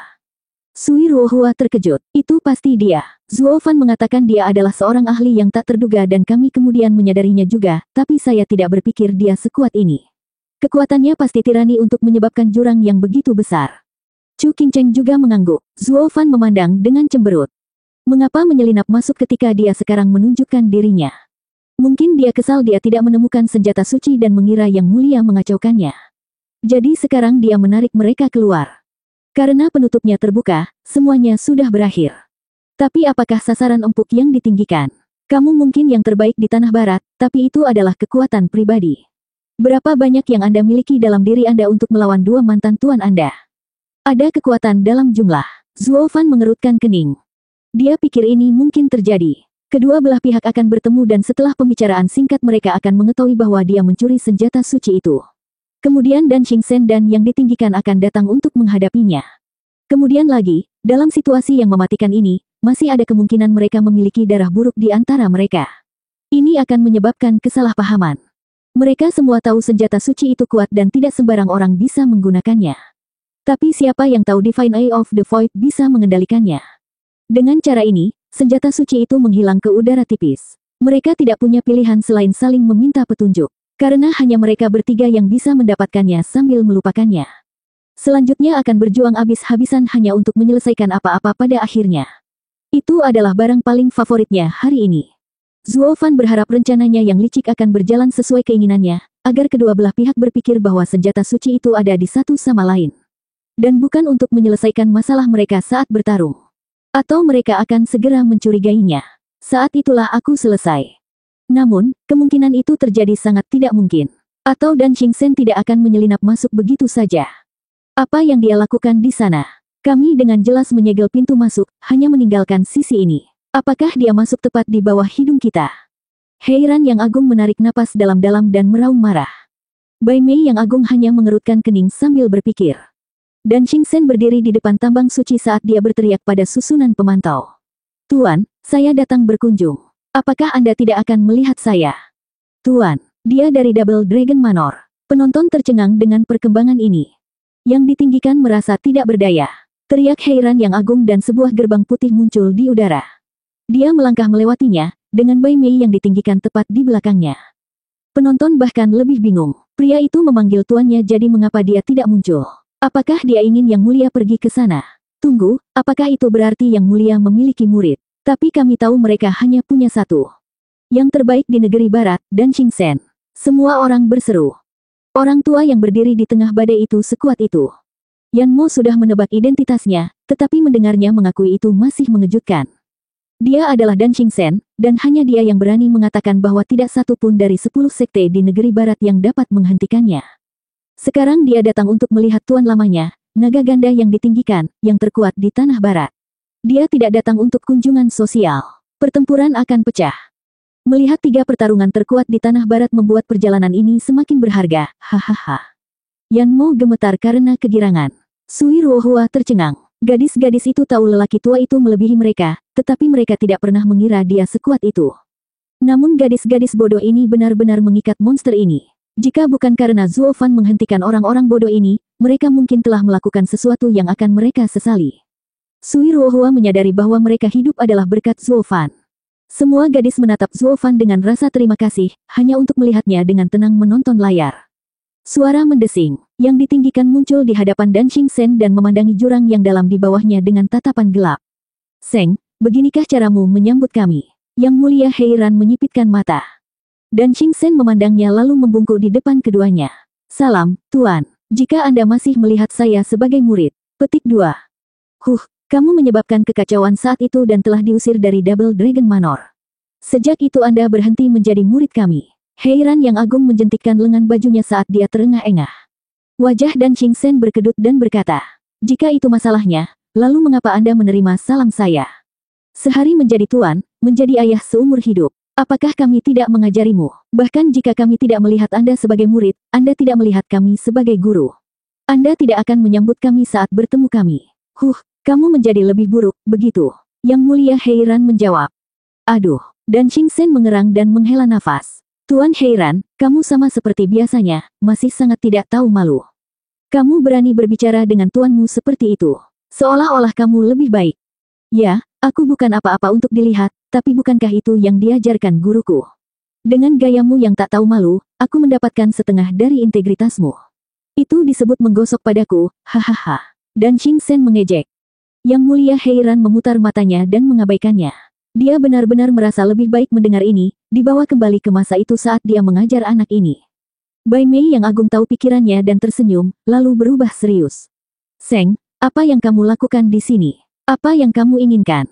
Sui Ruohua terkejut. Itu pasti dia. Zuo Fan mengatakan dia adalah seorang ahli yang tak terduga dan kami kemudian menyadarinya juga, tapi saya tidak berpikir dia sekuat ini. Kekuatannya pasti tirani untuk menyebabkan jurang yang begitu besar. Chu Qingcheng juga mengangguk. Zuo Fan memandang dengan cemberut. Mengapa menyelinap masuk ketika dia sekarang menunjukkan dirinya? Mungkin dia kesal dia tidak menemukan senjata suci dan mengira yang mulia mengacaukannya. Jadi sekarang dia menarik mereka keluar. Karena penutupnya terbuka, semuanya sudah berakhir. Tapi apakah sasaran empuk yang ditinggikan? Kamu mungkin yang terbaik di Tanah Barat, tapi itu adalah kekuatan pribadi. Berapa banyak yang Anda miliki dalam diri Anda untuk melawan 2 mantan tuan Anda? Ada kekuatan dalam jumlah. Zuo Fan mengerutkan kening. Dia pikir ini mungkin terjadi. Kedua belah pihak akan bertemu dan setelah pembicaraan singkat mereka akan mengetahui bahwa dia mencuri senjata suci itu. Kemudian Dan Xingchen dan yang ditinggikan akan datang untuk menghadapinya. Kemudian lagi, dalam situasi yang mematikan ini, masih ada kemungkinan mereka memiliki darah buruk di antara mereka. Ini akan menyebabkan kesalahpahaman. Mereka semua tahu senjata suci itu kuat dan tidak sembarang orang bisa menggunakannya. Tapi siapa yang tahu Divine Eye of the Void bisa mengendalikannya? Dengan cara ini, senjata suci itu menghilang ke udara tipis. Mereka tidak punya pilihan selain saling meminta petunjuk. Karena hanya mereka bertiga yang bisa mendapatkannya sambil melupakannya. Selanjutnya akan berjuang habis-habisan hanya untuk menyelesaikan apa-apa pada akhirnya. Itu adalah barang paling favoritnya hari ini. Zuo Fan berharap rencananya yang licik akan berjalan sesuai keinginannya, agar kedua belah pihak berpikir bahwa senjata suci itu ada di satu sama lain. Dan bukan untuk menyelesaikan masalah mereka saat bertarung. Atau mereka akan segera mencurigainya. Saat itulah aku selesai. Namun, kemungkinan itu terjadi sangat tidak mungkin. Atau Dan Xingchen tidak akan menyelinap masuk begitu saja. Apa yang dia lakukan di sana? Kami dengan jelas menyegel pintu masuk, hanya meninggalkan sisi ini. Apakah dia masuk tepat di bawah hidung kita? Heiran yang agung menarik napas dalam-dalam dan meraung marah. Bai Mei yang agung hanya mengerutkan kening sambil berpikir. Dan Xingchen berdiri di depan tambang suci saat dia berteriak pada susunan pemantau. Tuan, saya datang berkunjung. Apakah Anda tidak akan melihat saya? Tuan, dia dari Double Dragon Manor. Penonton tercengang dengan perkembangan ini. Yang ditinggikan merasa tidak berdaya. Teriak Heiran yang agung dan sebuah gerbang putih muncul di udara. Dia melangkah melewatinya, dengan Bai Mei yang ditinggikan tepat di belakangnya. Penonton bahkan lebih bingung. Pria itu memanggil tuannya jadi mengapa dia tidak muncul? Apakah dia ingin Yang Mulia pergi ke sana? Tunggu, apakah itu berarti Yang Mulia memiliki murid? Tapi kami tahu mereka hanya punya satu. Yang terbaik di negeri barat, Dan Xingchen. Semua orang berseru. Orang tua yang berdiri di tengah badai itu sekuat itu. Yan Mo sudah menebak identitasnya, tetapi mendengarnya mengakui itu masih mengejutkan. Dia adalah Dan Xingchen, dan hanya dia yang berani mengatakan bahwa tidak satu pun dari 10 sekte di negeri barat yang dapat menghentikannya. Sekarang dia datang untuk melihat tuan lamanya, naga ganda yang ditinggikan, yang terkuat di tanah barat. Dia tidak datang untuk kunjungan sosial. Pertempuran akan pecah. Melihat 3 pertarungan terkuat di tanah barat membuat perjalanan ini semakin berharga, hahaha. Yan Mo gemetar karena kegirangan. Sui Ruohua tercengang. Gadis-gadis itu tahu lelaki tua itu melebihi mereka, tetapi mereka tidak pernah mengira dia sekuat itu. Namun gadis-gadis bodoh ini benar-benar mengikat monster ini. Jika bukan karena Zuo Fan menghentikan orang-orang bodoh ini, mereka mungkin telah melakukan sesuatu yang akan mereka sesali. Sui Ruohua menyadari bahwa mereka hidup adalah berkat Zuo Fan. Semua gadis menatap Zuo Fan dengan rasa terima kasih, hanya untuk melihatnya dengan tenang menonton layar. Suara mendesing, yang ditinggikan muncul di hadapan Dan Xingchen dan memandangi jurang yang dalam di bawahnya dengan tatapan gelap. Seng, beginikah caramu menyambut kami? Yang Mulia Heiran menyipitkan mata. Dan Xingchen memandangnya lalu membungkuk di depan keduanya. Salam, Tuan. Jika Anda masih melihat saya sebagai murid. Petik 2. Kamu menyebabkan kekacauan saat itu dan telah diusir dari Double Dragon Manor. Sejak itu Anda berhenti menjadi murid kami. Heiran yang agung menjentikkan lengan bajunya saat dia terengah-engah. Wajah Dan Xingchen berkedut dan berkata, jika itu masalahnya, lalu mengapa Anda menerima salam saya? Sehari menjadi tuan, menjadi ayah seumur hidup. Apakah kami tidak mengajarimu? Bahkan jika kami tidak melihat Anda sebagai murid, Anda tidak melihat kami sebagai guru. Anda tidak akan menyambut kami saat bertemu kami. Kamu menjadi lebih buruk, begitu? Yang Mulia Heiran menjawab. Aduh, Dan Xingchen mengerang dan menghela nafas. Tuan Heiran, kamu sama seperti biasanya, masih sangat tidak tahu malu. Kamu berani berbicara dengan tuanmu seperti itu. Seolah-olah kamu lebih baik. Ya, aku bukan apa-apa untuk dilihat, tapi bukankah itu yang diajarkan guruku? Dengan gayamu yang tak tahu malu, aku mendapatkan setengah dari integritasmu. Itu disebut menggosok padaku, hahaha. Dan Xingchen mengejek. Yang Mulia Heiran memutar matanya dan mengabaikannya. Dia benar-benar merasa lebih baik mendengar ini, dibawa kembali ke masa itu saat dia mengajar anak ini. Bai Mei yang agung tahu pikirannya dan tersenyum, lalu berubah serius. Seng, apa yang kamu lakukan di sini? Apa yang kamu inginkan?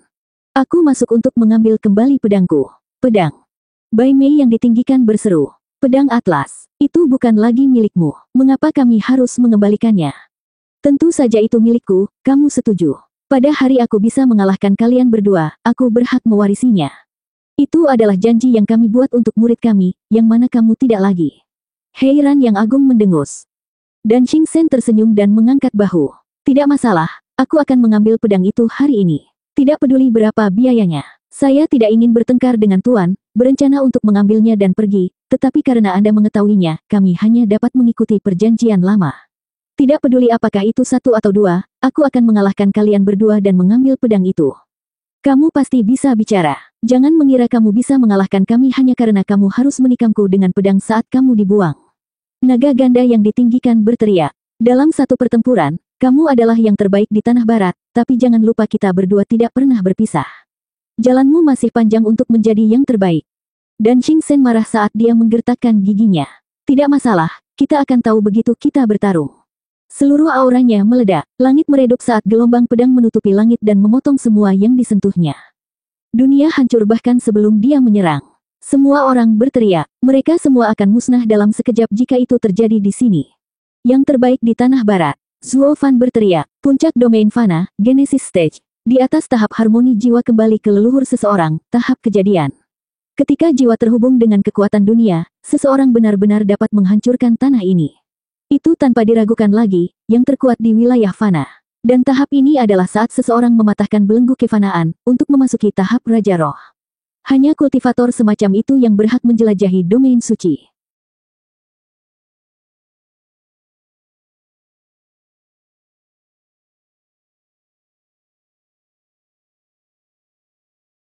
Aku masuk untuk mengambil kembali pedangku. Pedang. Bai Mei yang ditinggikan berseru. Pedang Atlas. Itu bukan lagi milikmu. Mengapa kami harus mengembalikannya? Tentu saja itu milikku, kamu setuju. Pada hari aku bisa mengalahkan kalian berdua, aku berhak mewarisinya. Itu adalah janji yang kami buat untuk murid kami, yang mana kamu tidak lagi. Heiran yang agung mendengus. Dan Xing Sen tersenyum dan mengangkat bahu. Tidak masalah, aku akan mengambil pedang itu hari ini. Tidak peduli berapa biayanya. Saya tidak ingin bertengkar dengan Tuan, berencana untuk mengambilnya dan pergi, tetapi karena Anda mengetahuinya, kami hanya dapat mengikuti perjanjian lama. Tidak peduli apakah itu satu atau dua, aku akan mengalahkan kalian berdua dan mengambil pedang itu. Kamu pasti bisa bicara. Jangan mengira kamu bisa mengalahkan kami hanya karena kamu harus menikamku dengan pedang saat kamu dibuang. Naga ganda yang ditinggikan berteriak. Dalam satu pertempuran, kamu adalah yang terbaik di tanah barat, tapi jangan lupa kita berdua tidak pernah berpisah. Jalanmu masih panjang untuk menjadi yang terbaik. Dan Xing Sen marah saat dia menggertakkan giginya. Tidak masalah, kita akan tahu begitu kita bertarung. Seluruh auranya meledak, langit meredup saat gelombang pedang menutupi langit dan memotong semua yang disentuhnya. Dunia hancur bahkan sebelum dia menyerang. Semua orang berteriak, mereka semua akan musnah dalam sekejap jika itu terjadi di sini. Yang terbaik di tanah barat. Zuo Fan berteriak, puncak domain fana, Genesis Stage. Di atas tahap harmoni jiwa kembali ke leluhur seseorang, tahap kejadian. Ketika jiwa terhubung dengan kekuatan dunia, seseorang benar-benar dapat menghancurkan tanah ini. Itu tanpa diragukan lagi, yang terkuat di wilayah fana. Dan tahap ini adalah saat seseorang mematahkan belenggu kefanaan, untuk memasuki tahap Raja Roh. Hanya kultivator semacam itu yang berhak menjelajahi domain suci.